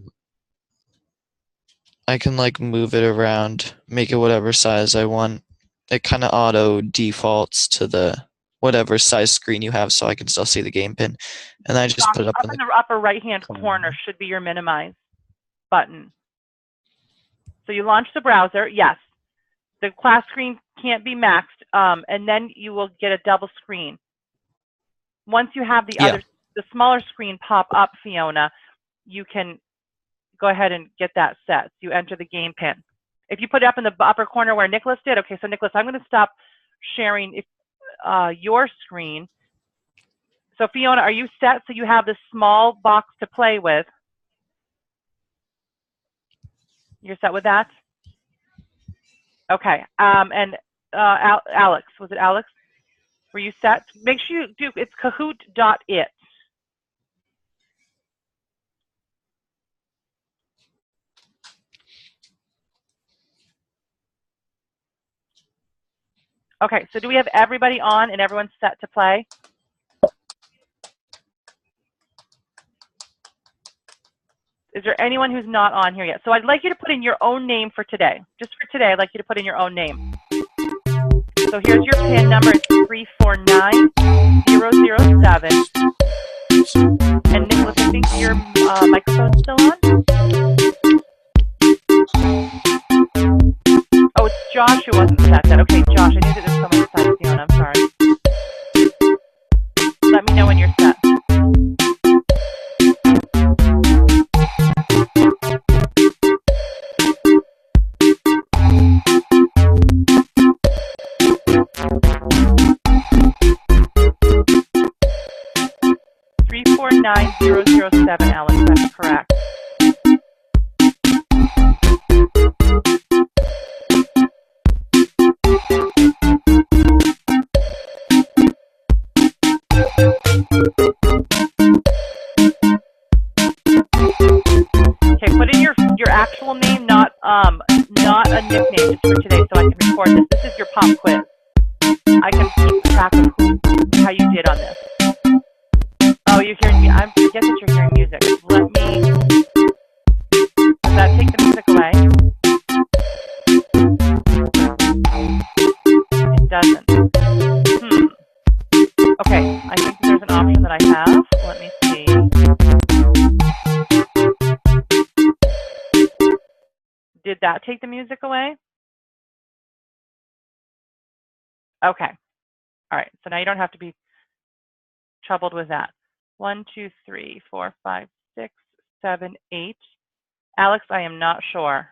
I can like move it around, make it whatever size I want. It kind of auto defaults to the whatever size screen you have, so I can still see the game pin. And I just put it up Up in in the the upper right-hand corner. corner should be your minimize button. So you launch the browser. Yes, the class screen can't be maxed, and then you will get a double screen. Once you have the smaller screen pop up, Fiona, you can go ahead and get that set. So you enter the game pin. If you put it up in the upper corner where Nicholas did, okay, so Nicholas, I'm going to stop sharing your screen. So Fiona, are you set so you have this small box to play with? You're set with that? Okay, and Alex, was it Alex? Were you set? Make sure you do, it's kahoot.it. Okay, so do we have everybody on and everyone's set to play? Is there anyone who's not on here yet? So I'd like you to put in your own name for today. Just for today, I'd like you to put in your own name. So here's your PIN number. It's 349007. And Nicholas, I think your microphone's still on? Oh, it's Josh who wasn't set then. Okay, Josh, I knew that there's someone beside Fiona. I'm sorry. Let me know when you're set. Three 49007, Alex. That's correct. Okay, put in your actual name, not a nickname, just for today, so I can record this. This is your pop quiz. I can keep track of how you did on this. Oh, you're hearing me. I forget that you're hearing music. Let me. Does that take the music away? It doesn't. Okay, I think there's an option that I have. Let me see. Did that take the music away? Okay. All right. So now you don't have to be troubled with that. 1, 2, 3, 4, 5, 6, 7, 8. Alex, I am not sure.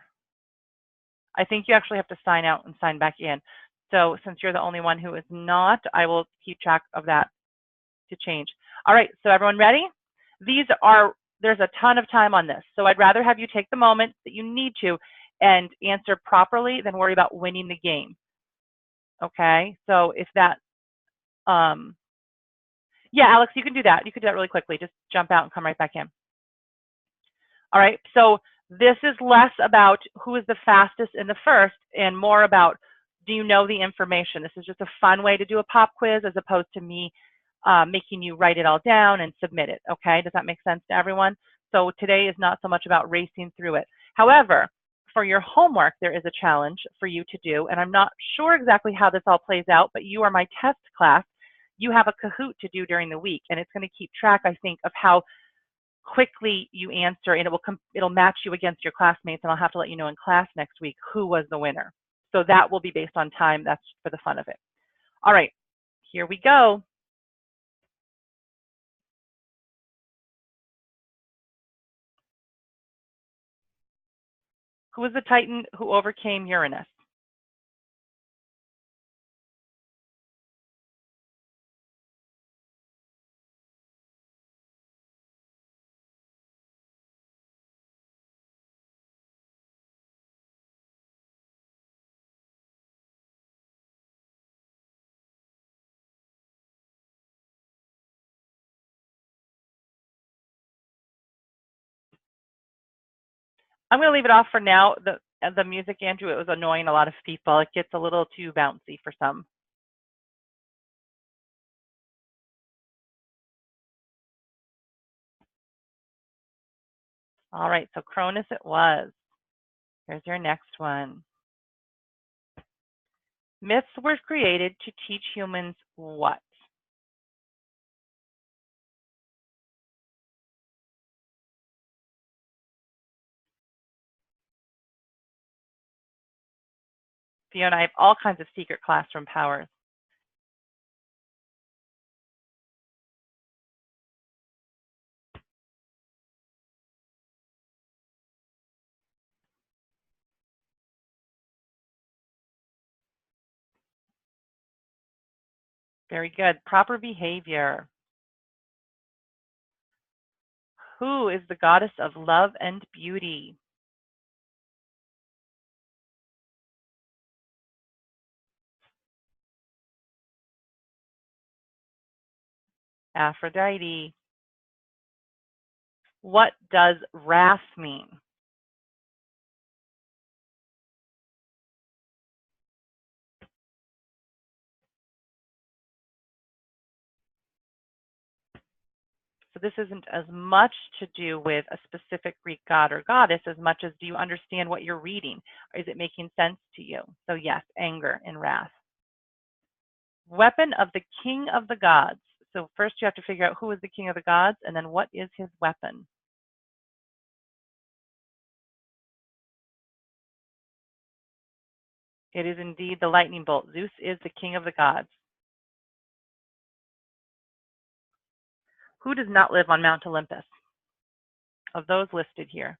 I think you actually have to sign out and sign back in. So since you're the only one who is not, I will keep track of that to change. All right. So everyone ready? There's a ton of time on this. So I'd rather have you take the moment that you need to and answer properly than worry about winning the game. Okay. So if that, yeah, Alex, you can do that. You can do that really quickly. Just jump out and come right back in. All right, so this is less about who is the fastest in the first and more about, do you know the information? This is just a fun way to do a pop quiz as opposed to me making you write it all down and submit it, okay? Does that make sense to everyone? So today is not so much about racing through it. However, for your homework, there is a challenge for you to do, and I'm not sure exactly how this all plays out, but you are my test class. You have a Kahoot to do during the week, and it's going to keep track, I think, of how quickly you answer, and it'll match you against your classmates, and I'll have to let you know in class next week who was the winner. So that will be based on time. That's for the fun of it. All right, here we go. Who was the Titan who overcame Uranus? I'm going to leave it off for now. The music, Andrew, it was annoying a lot of people. It gets a little too bouncy for some. All right, so Cronus it was. Here's your next one. Myths were created to teach humans what? Fiona, I have all kinds of secret classroom powers. Very good. Proper behavior. Who is the goddess of love and beauty? Aphrodite. What does wrath mean? So this isn't as much to do with a specific Greek god or goddess as much as do you understand what you're reading? Is it making sense to you? So yes, anger and wrath. Weapon of the king of the gods. So first you have to figure out who is the king of the gods and then what is his weapon? It is indeed the lightning bolt. Zeus is the king of the gods. Who does not live on Mount Olympus? Of those listed here.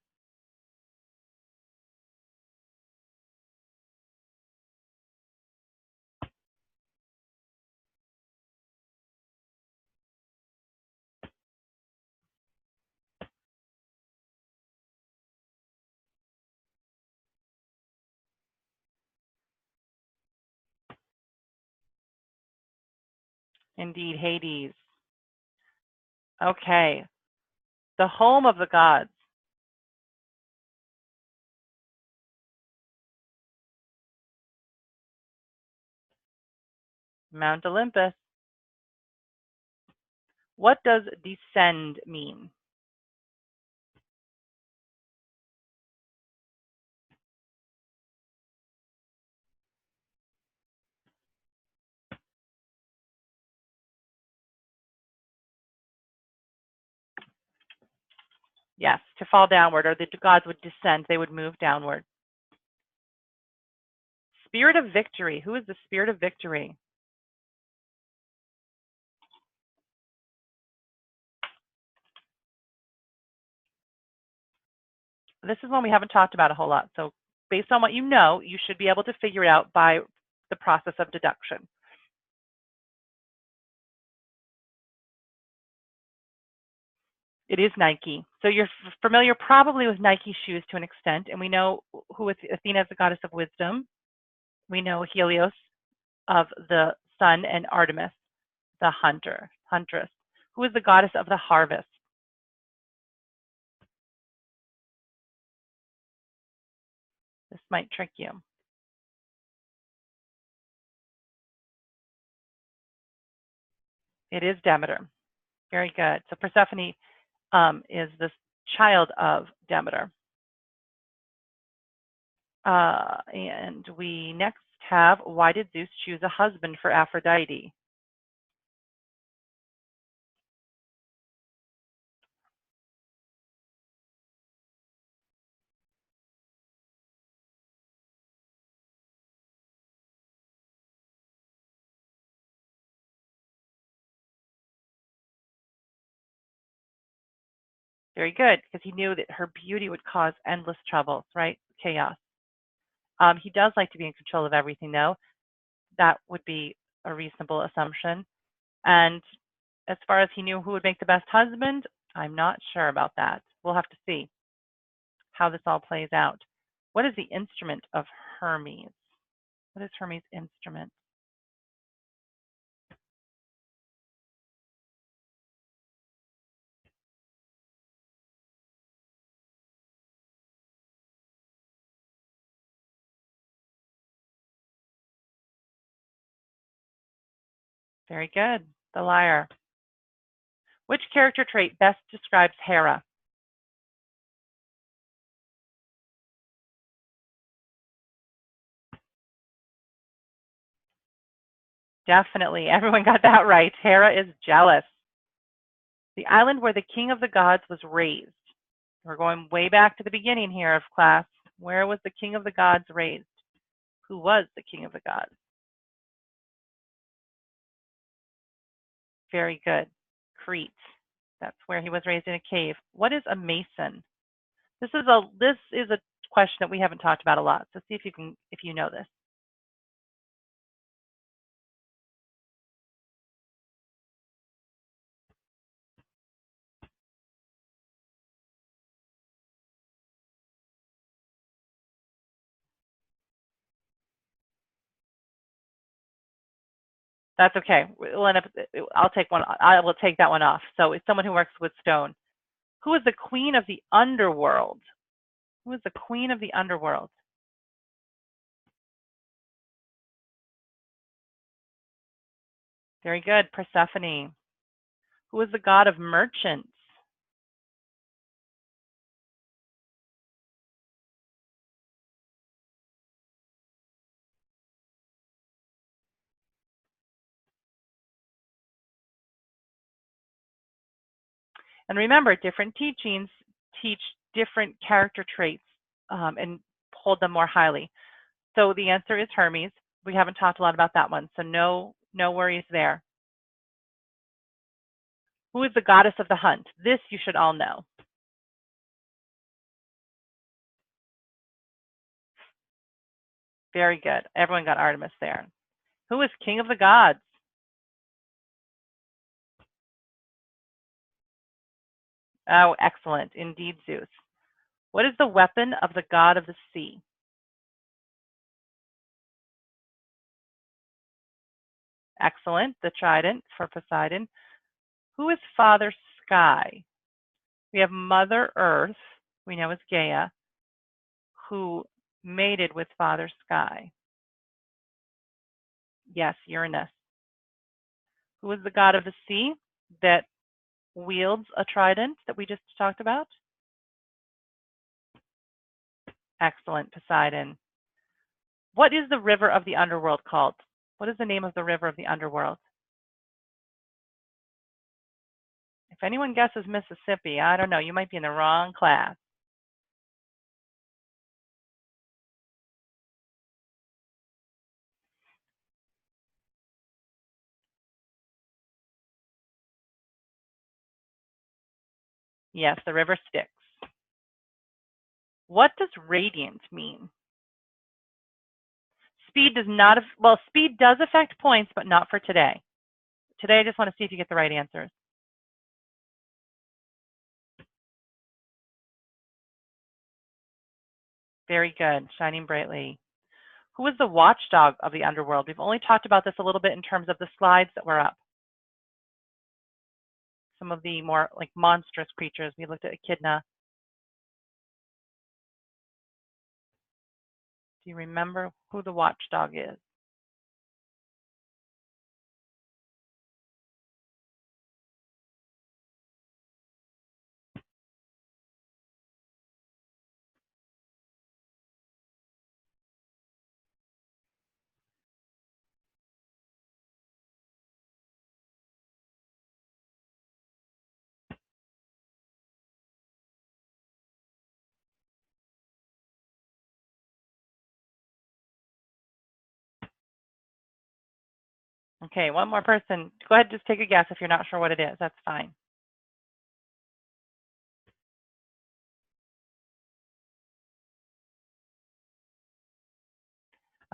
Indeed, Hades. Okay. The home of the gods. Mount Olympus. What does descend mean? Yes, to fall downward, or the gods would descend, they would move downward. Spirit of victory. Who is the spirit of victory? This is one we haven't talked about a whole lot. So based on what you know, you should be able to figure it out by the process of deduction. It is Nike. So you're familiar probably with Nike shoes to an extent, and we know who is Athena is the goddess of wisdom. We know Helios of the sun and Artemis, the huntress. Who is the goddess of the harvest? This might trick you. It is Demeter. Very good. So Persephone is the child of Demeter. And we next have, why did Zeus choose a husband for Aphrodite? Very good, because he knew that her beauty would cause endless troubles, right? Chaos. He does like to be in control of everything, though. That would be a reasonable assumption. And as far as he knew who would make the best husband, I'm not sure about that. We'll have to see how this all plays out. What is the instrument of Hermes? What is Hermes' instrument? Very good. The liar. Which character trait best describes Hera? Definitely. Everyone got that right. Hera is jealous. The island where the king of the gods was raised. We're going way back to the beginning here of class. Where was the king of the gods raised? Who was the king of the gods? Very good. Crete. That's where he was raised in a cave. What is a mason? This is a question that we haven't talked about a lot. So see if you know this. That's okay. We'll end up. I'll take one. I will take that one off. So it's someone who works with stone. Who is the queen of the underworld? Who is the queen of the underworld? Very good. Persephone. Who is the god of merchants? And remember, different teachings teach different character traits and hold them more highly. So the answer is Hermes. We haven't talked a lot about that one, so no worries there. Who is the goddess of the hunt? This you should all know. Very good. Everyone got Artemis there. Who is king of the gods? Oh, excellent. Indeed, Zeus. What is the weapon of the god of the sea? Excellent. The trident for Poseidon. Who is Father Sky? We have Mother Earth, we know as Gaia, who mated with Father Sky. Yes, Uranus. Who is the god of the sea that wields a trident that we just talked about? Excellent, Poseidon. What is the river of the underworld called? What is the name of the river of the underworld? If anyone guesses Mississippi, I don't know, you might be in the wrong class. Yes, the river Styx. What does radiant mean? Speed does not, well, speed does affect points, but not for today. Today, I just want to see if you get the right answers. Very good, shining brightly. Who is the watchdog of the underworld? We've only talked about this a little bit in terms of the slides that were up. Some of the more like monstrous creatures. We looked at Echidna. Do you remember who the watchdog is? Okay, one more person. Go ahead, just take a guess if you're not sure what it is. That's fine.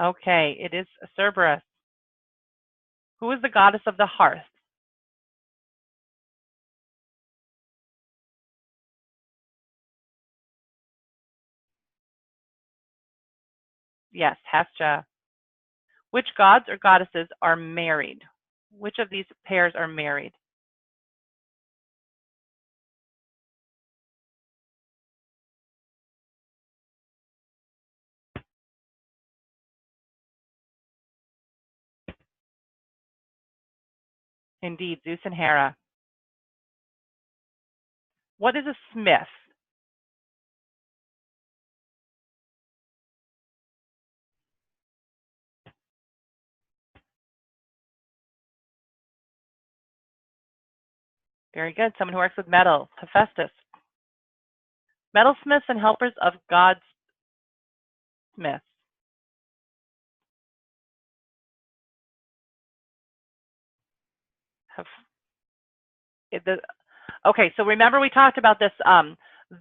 Okay, it is Cerberus. Who is the goddess of the hearth? Yes, Hestia. Which gods or goddesses are married? Which of these pairs are married? Indeed, Zeus and Hera. What is a smith? Very good. Someone who works with metals. Hephaestus. Metalsmiths and helpers of God's smiths. Okay, so remember we talked about this.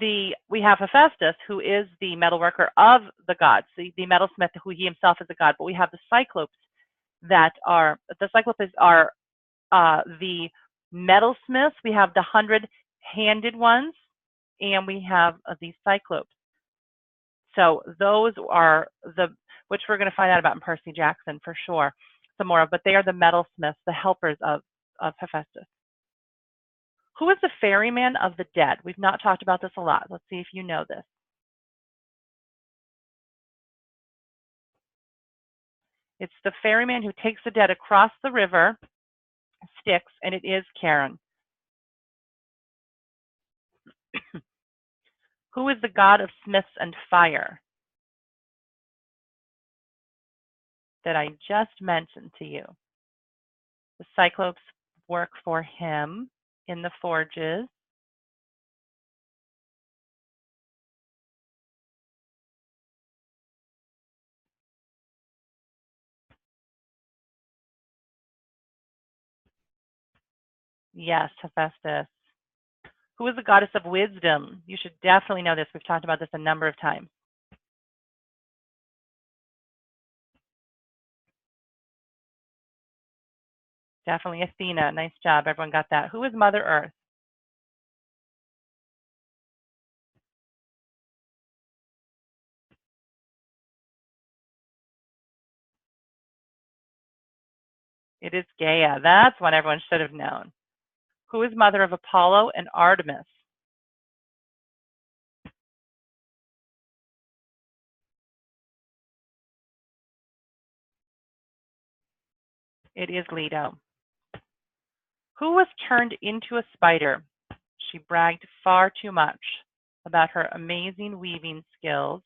We have Hephaestus, who is the metal worker of the gods, the metalsmith, who he himself is a god. But we have the Cyclopes that are the metalsmiths. We have the 100-handed ones, and we have the Cyclopes. So those are which we're going to find out about in Percy Jackson for sure, some more of. But they are the metalsmiths, the helpers of Hephaestus. Who is the ferryman of the dead? We've not talked about this a lot. Let's see if you know this. It's the ferryman who takes the dead across the river, Styx, and it is Charon. Who is the god of smiths and fire that I just mentioned to you? The Cyclopes work for him in the forges. Yes, Hephaestus. Who is the goddess of wisdom? You should definitely know this. We've talked about this a number of times. Definitely Athena. Nice job. Everyone got that. Who is Mother Earth? It is Gaia. That's one everyone should have known. Who is mother of Apollo and Artemis? It is Leto. Who was turned into a spider? She bragged far too much about her amazing weaving skills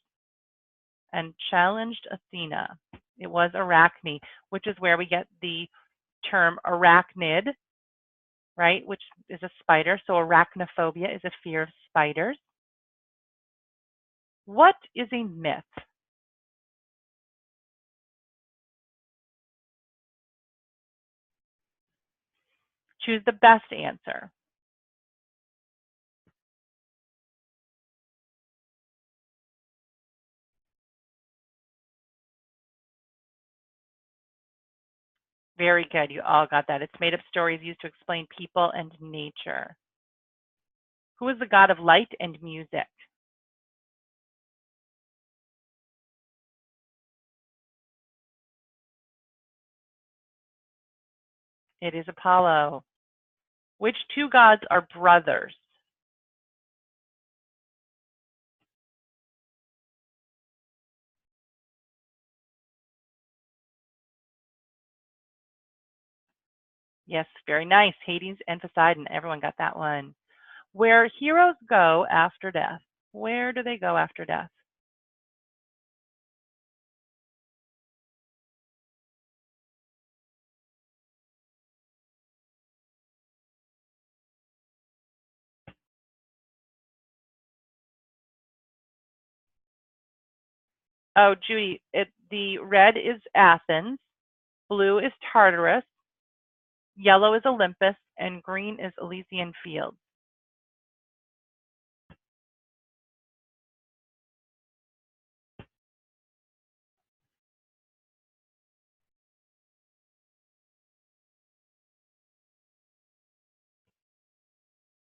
and challenged Athena. It was Arachne, which is where we get the term arachnid, right, which is a spider. So arachnophobia is a fear of spiders. What is a myth? Choose the best answer. Very good. You all got that. It's made up stories used to explain people and nature. Who is the god of light and music? It is Apollo. Which two gods are brothers? Yes, very nice. Hades and Poseidon. Everyone got that one. Where heroes go after death. Where do they go after death? Oh, Judy, the red is Athens, blue is Tartarus, yellow is Olympus, and green is Elysian Fields.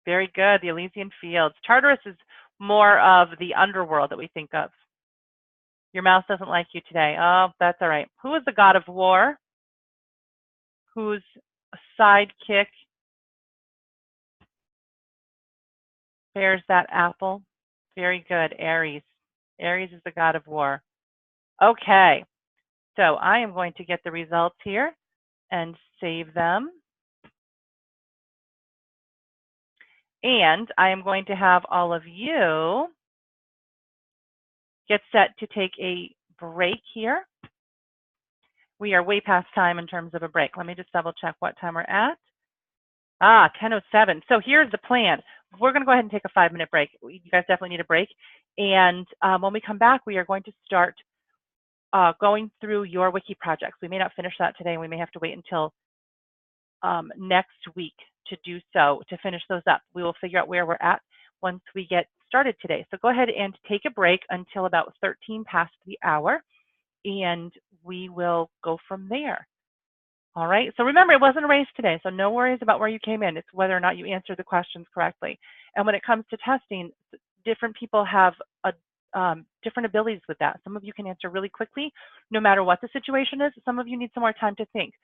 Very good, the Elysian Fields. Tartarus is more of the underworld that we think of. Your mouse doesn't like you today. Oh, that's all right. Who is the god of war? Whose sidekick bears that apple? Very good, Ares. Ares is the god of war. Okay, so I am going to get the results here and save them. And I am going to have all of you get set to take a break here. We are way past time in terms of a break. Let me just double check what time we're at. 10:07. So here's the plan. We're going to go ahead and take a 5-minute break. You guys definitely need a break. And when we come back, we are going to start going through your wiki projects. We may not finish that today. We may have to wait until next week to do so, to finish those up. We will figure out where we're at once we get started today. So go ahead and take a break until about 13 past the hour, and we will go from there. All right, so remember, it wasn't a race today, so no worries about where you came in. It's whether or not you answered the questions correctly. And when it comes to testing, different people have different abilities with that. Some of you can answer really quickly, no matter what the situation is. Some of you need some more time to think.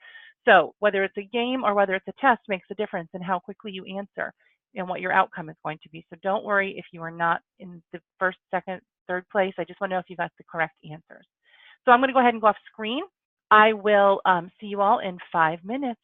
So whether it's a game or whether it's a test makes a difference in how quickly you answer and what your outcome is going to be. So don't worry if you are not in the first, second, third place. I just want to know if you got the correct answers. So I'm going to go ahead and go off screen. I will see you all in 5 minutes.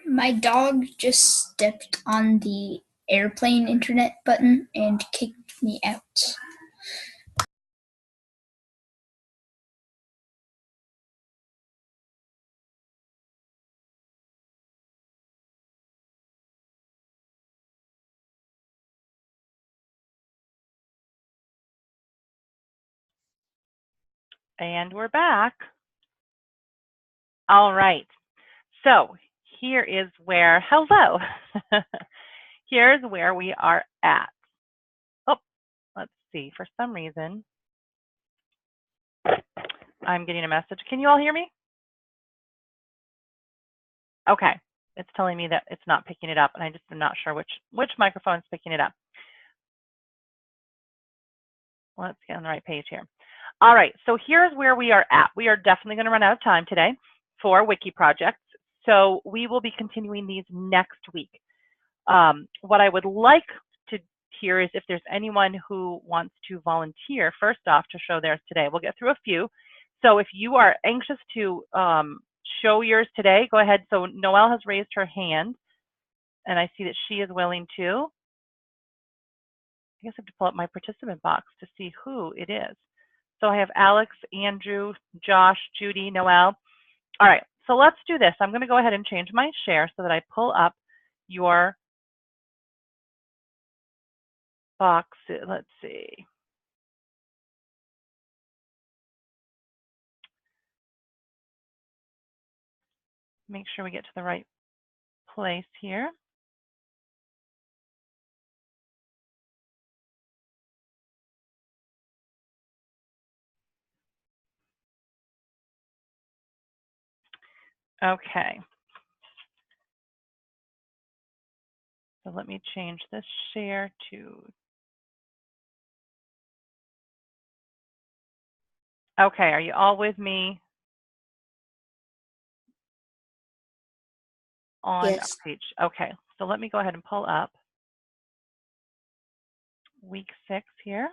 My dog just stepped on the airplane internet button and kicked me out. And we're back. All right. So here is where, hello. Here's where we are at. Oh, let's see. For some reason, I'm getting a message. Can you all hear me? Okay. It's telling me that it's not picking it up, and I just am not sure which microphone is picking it up. Let's get on the right page here. All right, so here's where we are at. We are definitely going to run out of time today for wiki projects, so we will be continuing these next week. What I would like to hear is if there's anyone who wants to volunteer, first off, to show theirs today. We'll get through a few. So if you are anxious to show yours today, go ahead. So Noelle has raised her hand, and I see that she is willing to. I guess I have to pull up my participant box to see who it is. So I have Alex, Andrew, Josh, Judy, Noelle. All right, so let's do this. I'm going to go ahead and change my share so that I pull up your box. Let's see. Make sure we get to the right place here. Okay. So let me change this share to. Okay, are you all with me on Yes. our page? Okay, so let me go ahead and pull up week 6 here.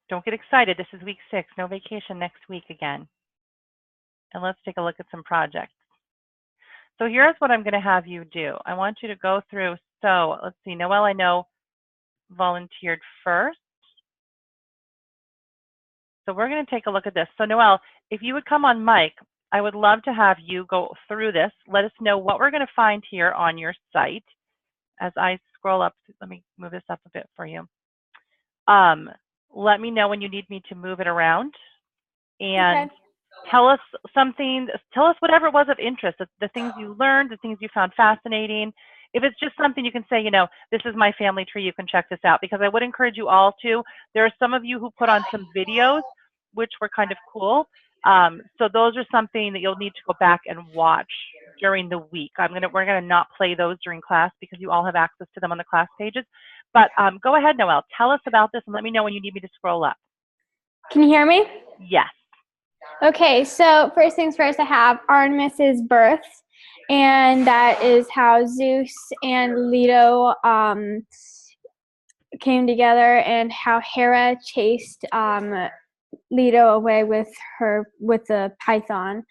Don't get excited. This is week 6. No vacation next week again. And let's take a look at some projects. So here's what I'm going to have you do. I want you to go through. So let's see. Noelle, I know, volunteered first. So we're going to take a look at this. So Noelle, if you would come on mic, I would love to have you go through this. Let us know what we're going to find here on your site. As I scroll up, let me move this up a bit for you. Let me know when you need me to move it around. And okay. Tell us something, tell us whatever it was of interest, the things you learned, the things you found fascinating. If it's just something you can say, you know, this is my family tree, you can check this out, because I would encourage you all to. There are some of you who put on some videos, which were kind of cool. So those are something that you'll need to go back and watch during the week. We're gonna not play those during class because you all have access to them on the class pages. But go ahead, Noelle, tell us about this and let me know when you need me to scroll up. Can you hear me? Yes. Okay, so first things first, I have Artemis's birth, and that is how Zeus and Leto came together, and how Hera chased Leto away with the python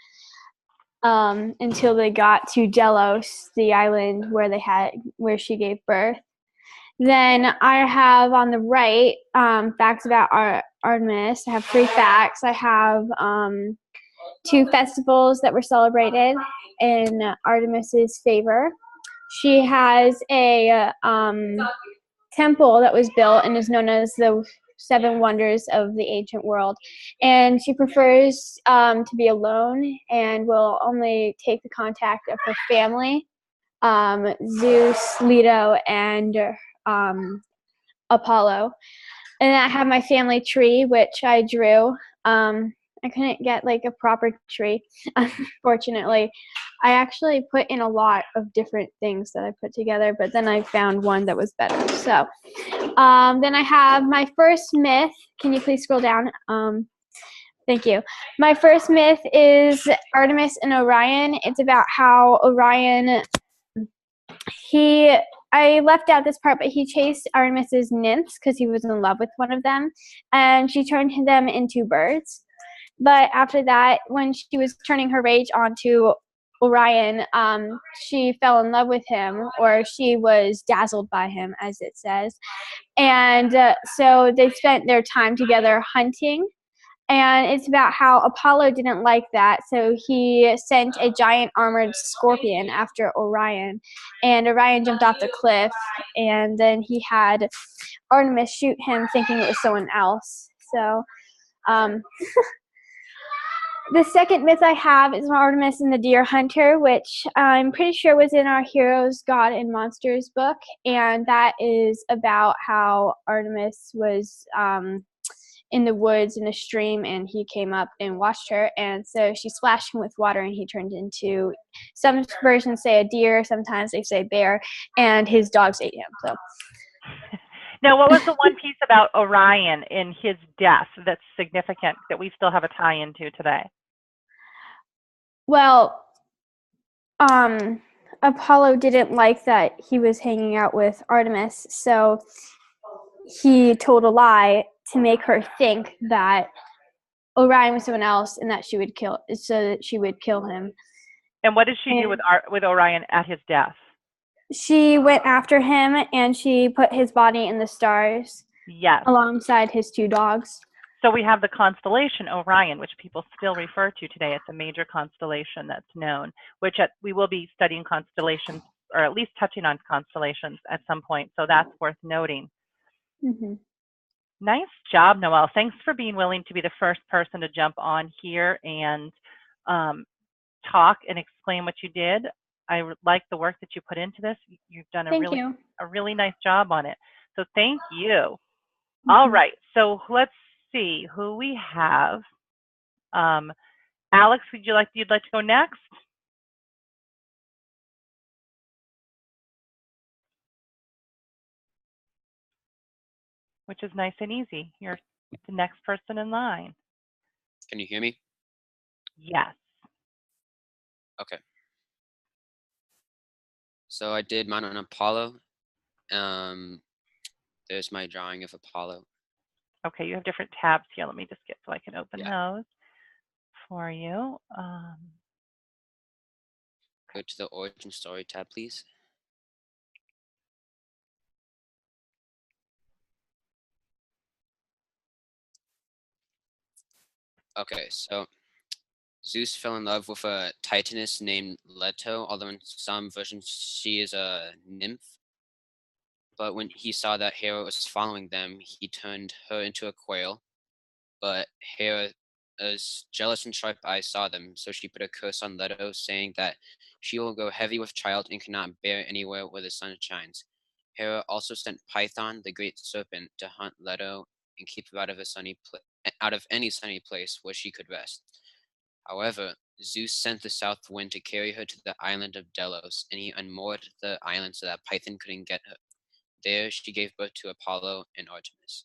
until they got to Delos, the island where she gave birth. Then I have on the right facts about Artemis. I have 3 facts. I have 2 festivals that were celebrated in Artemis's favor. She has a temple that was built and is known as the 7 wonders of the ancient world. And she prefers to be alone and will only take the contact of her family, Zeus, Leto, and Apollo. And I have my family tree, which I drew. I couldn't get like a proper tree, unfortunately. I actually put in a lot of different things that I put together, but then I found one that was better. So then I have my first myth. Can you please scroll down? Thank you. My first myth is Artemis and Orion. It's about how Orion, I left out this part, but he chased Artemis's nymphs because he was in love with one of them, and she turned them into birds. But after that, when she was turning her rage onto Orion, she fell in love with him, or she was dazzled by him, as it says. And so they spent their time together hunting. And it's about how Apollo didn't like that, so he sent a giant armored scorpion after Orion. And Orion jumped off the cliff, and then he had Artemis shoot him thinking it was someone else. So um, the second myth I have is Artemis and the Deer Hunter, which I'm pretty sure was in our Heroes, God, and Monsters book. And that is about how Artemis was in the woods in a stream, and he came up and watched her. And so she splashed him with water, and he turned into, some versions say a deer, sometimes they say bear, and his dogs ate him. So. Now, what was the one piece about Orion in his death that's significant that we still have a tie into today? Well, Apollo didn't like that he was hanging out with Artemis, so he told a lie to make her think that Orion was someone else, and that she would kill him. And what did she do with Orion at his death? She went after him, and she put his body in the stars. Yes. Alongside his two dogs. So we have the constellation Orion, which people still refer to today. It's a major constellation that's known, which we will be studying constellations, or at least touching on constellations at some point. So that's worth noting. Mm-hmm. Nice job, Noelle. Thanks for being willing to be the first person to jump on here and talk and explain what you did. I like the work that you put into this. You've done a really nice job on it. So thank you. Mm-hmm. All right. So let's see who we have. Alex, you'd like to go next? Which is nice and easy. You're the next person in line. Can you hear me? Yes. Okay. So I did mine on Apollo. There's my drawing of Apollo. Okay, you have different tabs here. Let me just get so I can open those for you. Go to the origin story tab, please. Okay, so Zeus fell in love with a Titaness named Leto, although in some versions she is a nymph. But when he saw that Hera was following them, he turned her into a quail. But Hera's jealous and sharp eyes saw them, so she put a curse on Leto, saying that she will go heavy with child and cannot bear anywhere where the sun shines. Hera also sent Python, the great serpent, to hunt Leto and keep her out of any sunny place where she could rest. However, Zeus sent the south wind to carry her to the island of Delos, and he unmoored the island so that Python couldn't get her. There, she gave birth to Apollo and Artemis.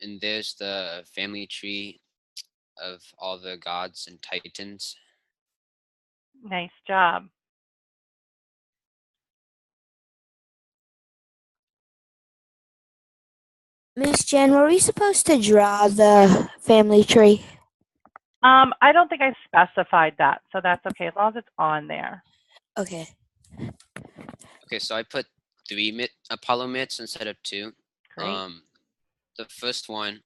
And there's the family tree of all the gods and titans. Nice job. Miss Jen, were we supposed to draw the family tree? I don't think I specified that, so that's okay, as long as it's on there. Okay. Okay, so I put 3 Apollo myths instead of 2. Great. The first one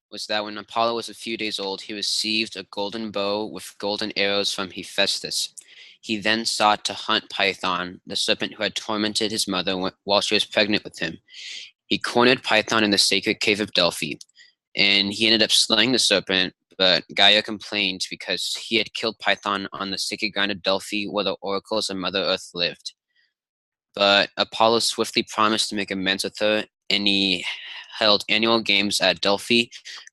was that when Apollo was a few days old, he received a golden bow with golden arrows from Hephaestus. He then sought to hunt Python, the serpent who had tormented his mother while she was pregnant with him. He cornered Python in the sacred cave of Delphi, and he ended up slaying the serpent, but Gaia complained because he had killed Python on the sacred ground of Delphi where the oracles of Mother Earth lived. But Apollo swiftly promised to make amends with her, and he held annual games at Delphi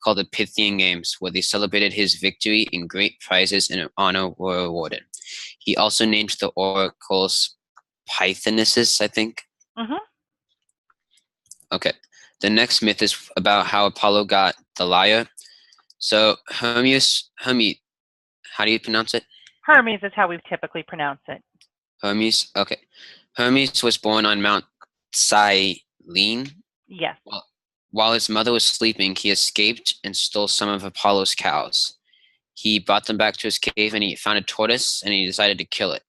called the Pythian Games, where they celebrated his victory and great prizes and honor were awarded. He also named the oracles Pythonesses, I think. Mm-hmm. Okay. The next myth is about how Apollo got the lyre. So Hermes, how do you pronounce it? Hermes is how we typically pronounce it. Hermes, okay. Hermes was born on Mount Cyllene. Yes. While his mother was sleeping, he escaped and stole some of Apollo's cows. He brought them back to his cave and he found a tortoise and he decided to kill it.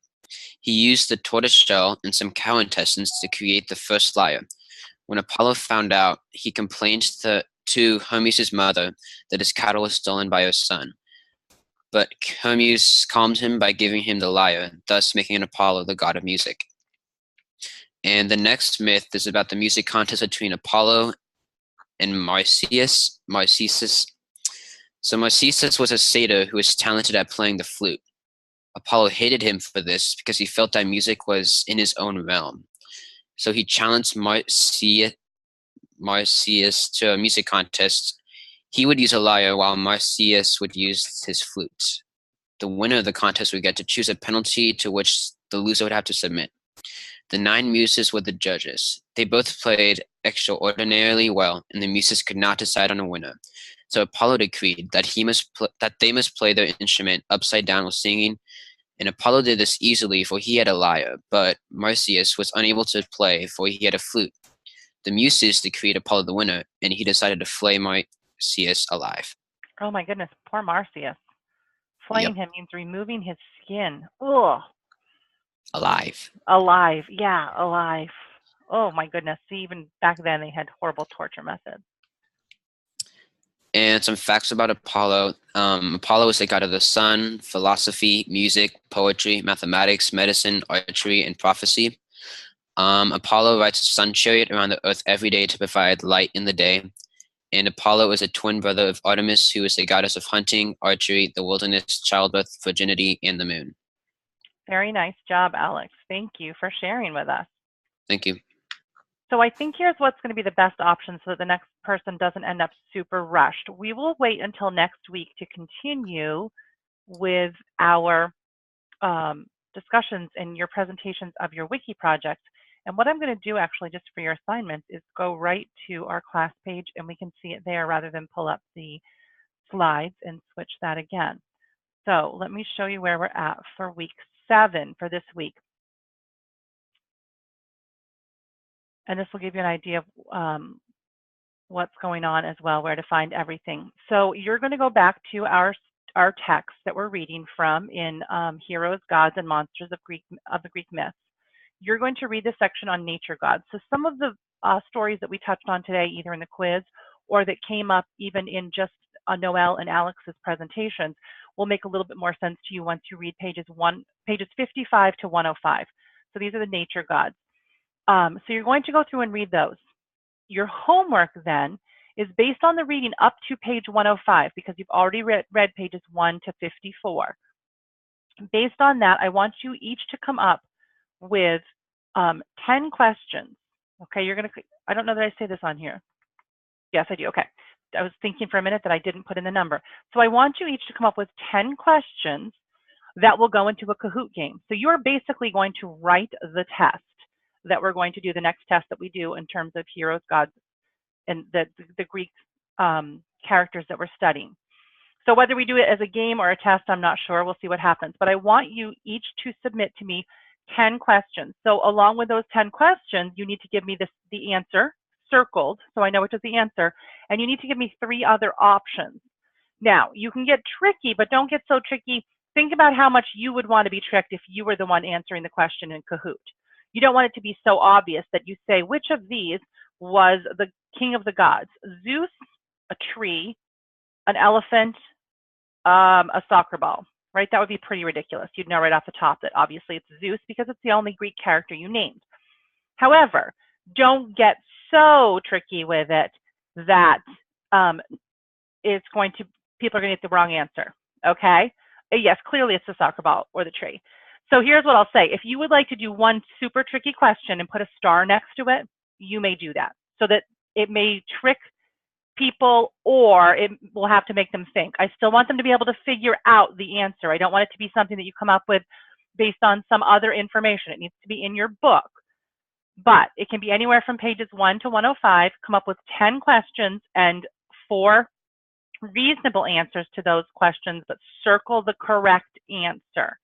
He used the tortoise shell and some cow intestines to create the first lyre. When Apollo found out, he complained to Hermes' mother that his cattle was stolen by her son. But Hermes calmed him by giving him the lyre, thus making Apollo the god of music. And the next myth is about the music contest between Apollo and Marsyas. So Marsyas was a satyr who was talented at playing the flute. Apollo hated him for this because he felt that music was in his own realm. So he challenged Marsyas to a music contest. He would use a lyre while Marsyas would use his flute. The winner of the contest would get to choose a penalty to which the loser would have to submit. The 9 muses were the judges. They both played extraordinarily well, and the muses could not decide on a winner. So Apollo decreed that they must play their instrument upside down while singing, and Apollo did this easily, for he had a lyre, but Marsyas was unable to play, for he had a flute. The muses decreed Apollo the winner, and he decided to flay Marsyas alive. Oh my goodness, poor Marsyas. Flaying him means removing his skin. Ugh. Alive. Alive. Yeah, alive. Oh my goodness. See, even back then they had horrible torture methods. And some facts about Apollo. Apollo is the god of the sun, philosophy, music, poetry, mathematics, medicine, archery, and prophecy. Apollo rides a sun chariot around the earth every day to provide light in the day. And Apollo is a twin brother of Artemis, who is the goddess of hunting, archery, the wilderness, childbirth, virginity, and the moon. Very nice job, Alex. Thank you for sharing with us. Thank you. So I think here's what's going to be the best option so that the next person doesn't end up super rushed. We will wait until next week to continue with our discussions and your presentations of your wiki project. And what I'm going to do actually just for your assignments is go right to our class page and we can see it there rather than pull up the slides and switch that again. So let me show you where we're at for week 7 for this week. And this will give you an idea of what's going on as well, where to find everything. So you're going to go back to our text that we're reading from in Heroes, Gods, and Monsters of the Greek Myths. You're going to read the section on nature gods. So some of the stories that we touched on today, either in the quiz or that came up even in just Noelle and Alex's presentations, will make a little bit more sense to you once you read pages 55 to 105. So these are the nature gods. So you're going to go through and read those. Your homework then is based on the reading up to page 105 because you've already read pages 1 to 54. Based on that, I want you each to come up with 10 questions. Okay, you're going to, I don't know that I say this on here. Yes, I do. Okay. I was thinking for a minute that I didn't put in the number. So I want you each to come up with 10 questions that will go into a Kahoot game. So you're basically going to write the test that we're going to do, the next test that we do in terms of heroes, gods, and the Greek characters that we're studying. So whether we do it as a game or a test, I'm not sure. We'll see what happens. But I want you each to submit to me 10 questions. So along with those 10 questions, you need to give me the answer circled so I know which is the answer. And you need to give me 3 other options. Now, you can get tricky, but don't get so tricky. Think about how much you would want to be tricked if you were the one answering the question in Kahoot. You don't want it to be so obvious that you say, which of these was the king of the gods? Zeus, a tree, an elephant, a soccer ball, right? That would be pretty ridiculous. You'd know right off the top that obviously it's Zeus because it's the only Greek character you named. However, don't get so tricky with it that people are going to get the wrong answer, okay? Yes, clearly it's the soccer ball or the tree. So here's what I'll say. If you would like to do one super tricky question and put a star next to it, you may do that so that it may trick people or it will have to make them think. I still want them to be able to figure out the answer. I don't want it to be something that you come up with based on some other information. It needs to be in your book. But it can be anywhere from pages 1 to 105. Come up with 10 questions and 4 reasonable answers to those questions, but circle the correct answer.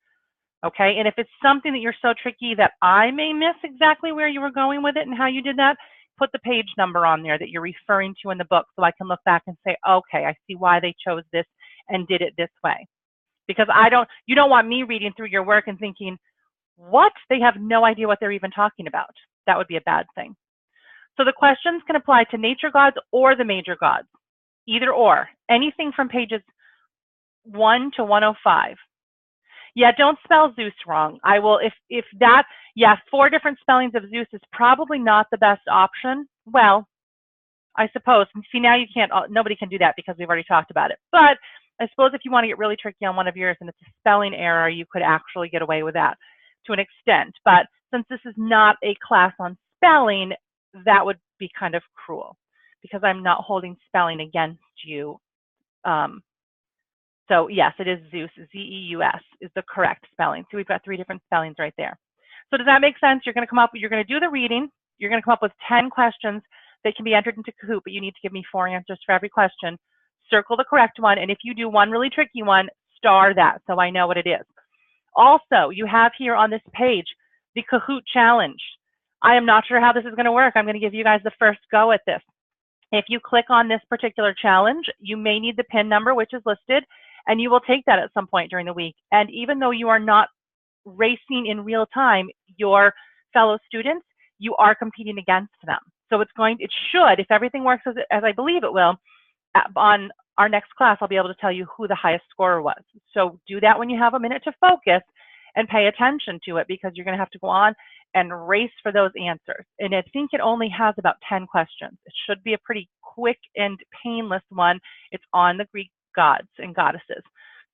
Okay, and if it's something that you're so tricky that I may miss exactly where you were going with it and how you did that, put the page number on there that you're referring to in the book so I can look back and say, okay, I see why they chose this and did it this way. Because you don't want me reading through your work and thinking, what? They have no idea what they're even talking about. That would be a bad thing. So the questions can apply to nature gods or the major gods, either or, anything from pages 1 to 105. Yeah, don't spell Zeus wrong. I will, if that, yeah, 4 different spellings of Zeus is probably not the best option. Well, I suppose, see now you can't, nobody can do that because we've already talked about it. But I suppose if you want to get really tricky on one of yours and it's a spelling error, you could actually get away with that to an extent. But since this is not a class on spelling, that would be kind of cruel because I'm not holding spelling against you. So yes, it is Zeus, Z-E-U-S is the correct spelling. So we've got 3 different spellings right there. So does that make sense? You're going to come up, you're going to do the reading. You're going to come up with 10 questions that can be entered into Kahoot, but you need to give me 4 answers for every question. Circle the correct one, and if you do one really tricky one, star that so I know what it is. Also, you have here on this page the Kahoot challenge. I am not sure how this is going to work. I'm going to give you guys the first go at this. If you click on this particular challenge, you may need the PIN number, which is listed, and you will take that at some point during the week. And even though you are not racing in real time, your fellow students, you are competing against them. So it should, if everything works as I believe it will, on our next class, I'll be able to tell you who the highest scorer was. So do that when you have a minute to focus and pay attention to it because you're going to have to go on and race for those answers. And I think it only has about 10 questions. It should be a pretty quick and painless one. It's on the Greek gods and goddesses.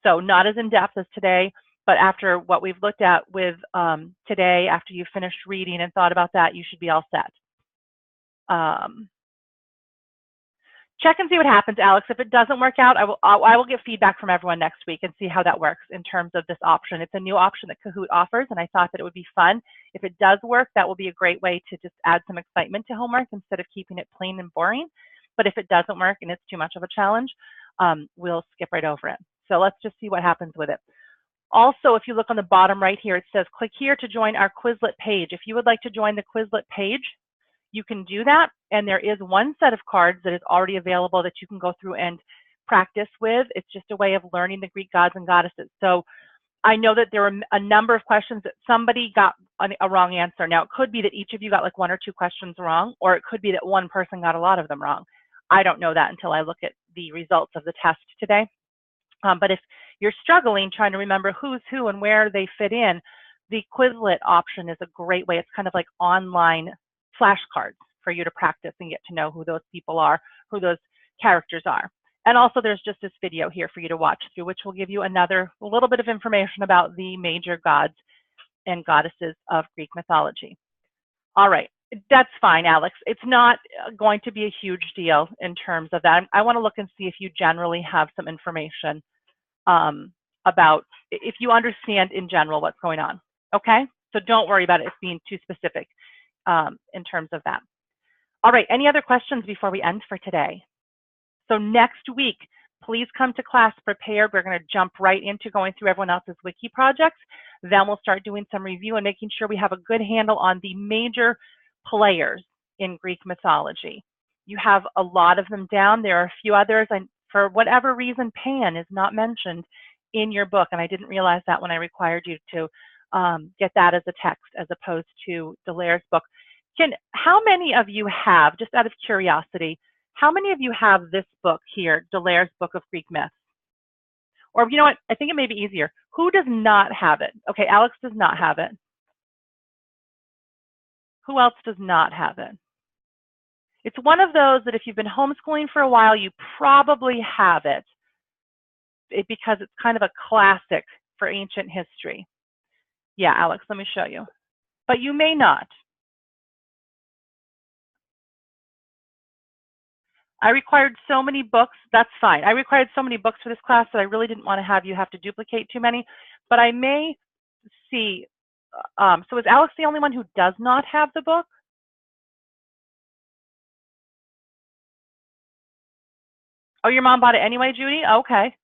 So not as in-depth as today, but after what we've looked at with today, after you've finished reading and thought about that, you should be all set. Check and see what happens, Alex. If it doesn't work out, I will get feedback from everyone next week and see how that works in terms of this option. It's a new option that Kahoot offers, and I thought that it would be fun. If it does work, that will be a great way to just add some excitement to homework instead of keeping it plain and boring. But if it doesn't work and it's too much of a challenge, we'll skip right over it. So let's just see what happens with it. Also, if you look on the bottom right here, it says click here to join our Quizlet page. If you would like to join the Quizlet page, you can do that, and there is one set of cards that is already available that you can go through and practice with. It's just a way of learning the Greek gods and goddesses. So I know that there were a number of questions that somebody got a wrong answer. Now, it could be that each of you got like 1 or 2 questions wrong, or it could be that one person got a lot of them wrong. I don't know that until I look at the results of the test today. But if you're struggling trying to remember who's who and where they fit in, the Quizlet option is a great way. It's kind of like online flashcards for you to practice and get to know who those people are, who those characters are. And also there's just this video here for you to watch through, which will give you a little bit of information about the major gods and goddesses of Greek mythology. All right, that's fine, Alex. It's not going to be a huge deal in terms of that. I want to look and see if you generally have some information about, if you understand in general what's going on, okay? So don't worry about it being too specific in terms of that. All right, any other questions before we end for today? So next week, please come to class prepared. We're going to jump right into going through everyone else's wiki projects. Then we'll start doing some review and making sure we have a good handle on the major players in Greek mythology. You have a lot of them down. There are a few others, and for whatever reason, Pan is not mentioned in your book, and I didn't realize that when I required you to get that as a text as opposed to Delair's book. How many of you have, just out of curiosity, how many of you have this book here, Delair's Book of Greek Myths? Or you know what, I think it may be easier. Who does not have it? Okay, Alex does not have it. Who else does not have it? It's one of those that if you've been homeschooling for a while, you probably have it because it's kind of a classic for ancient history. Yeah, Alex, let me show you. But you may not. I required so many books, that's fine. I required so many books for this class that I really didn't want to have you have to duplicate too many, but I may see, so is Alex the only one who does not have the book? Oh, your mom bought it anyway, Judy? Okay.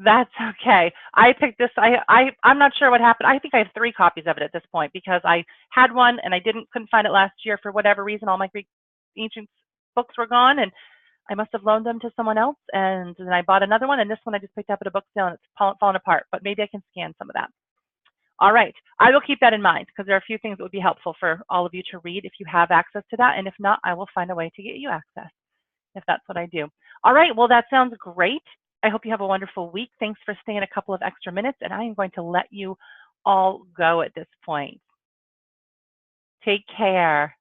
That's okay. I picked this. I'm not sure what happened. I think I have 3 copies of it at this point because I had one and I couldn't find it last year for whatever reason. All my Greek ancient books were gone, and I must have loaned them to someone else. And then I bought another one, and this one I just picked up at a book sale, and it's fallen apart. But maybe I can scan some of that. All right. I will keep that in mind because there are a few things that would be helpful for all of you to read if you have access to that. And if not, I will find a way to get you access if that's what I do. All right. Well, that sounds great. I hope you have a wonderful week. Thanks for staying a couple of extra minutes, and I am going to let you all go at this point. Take care.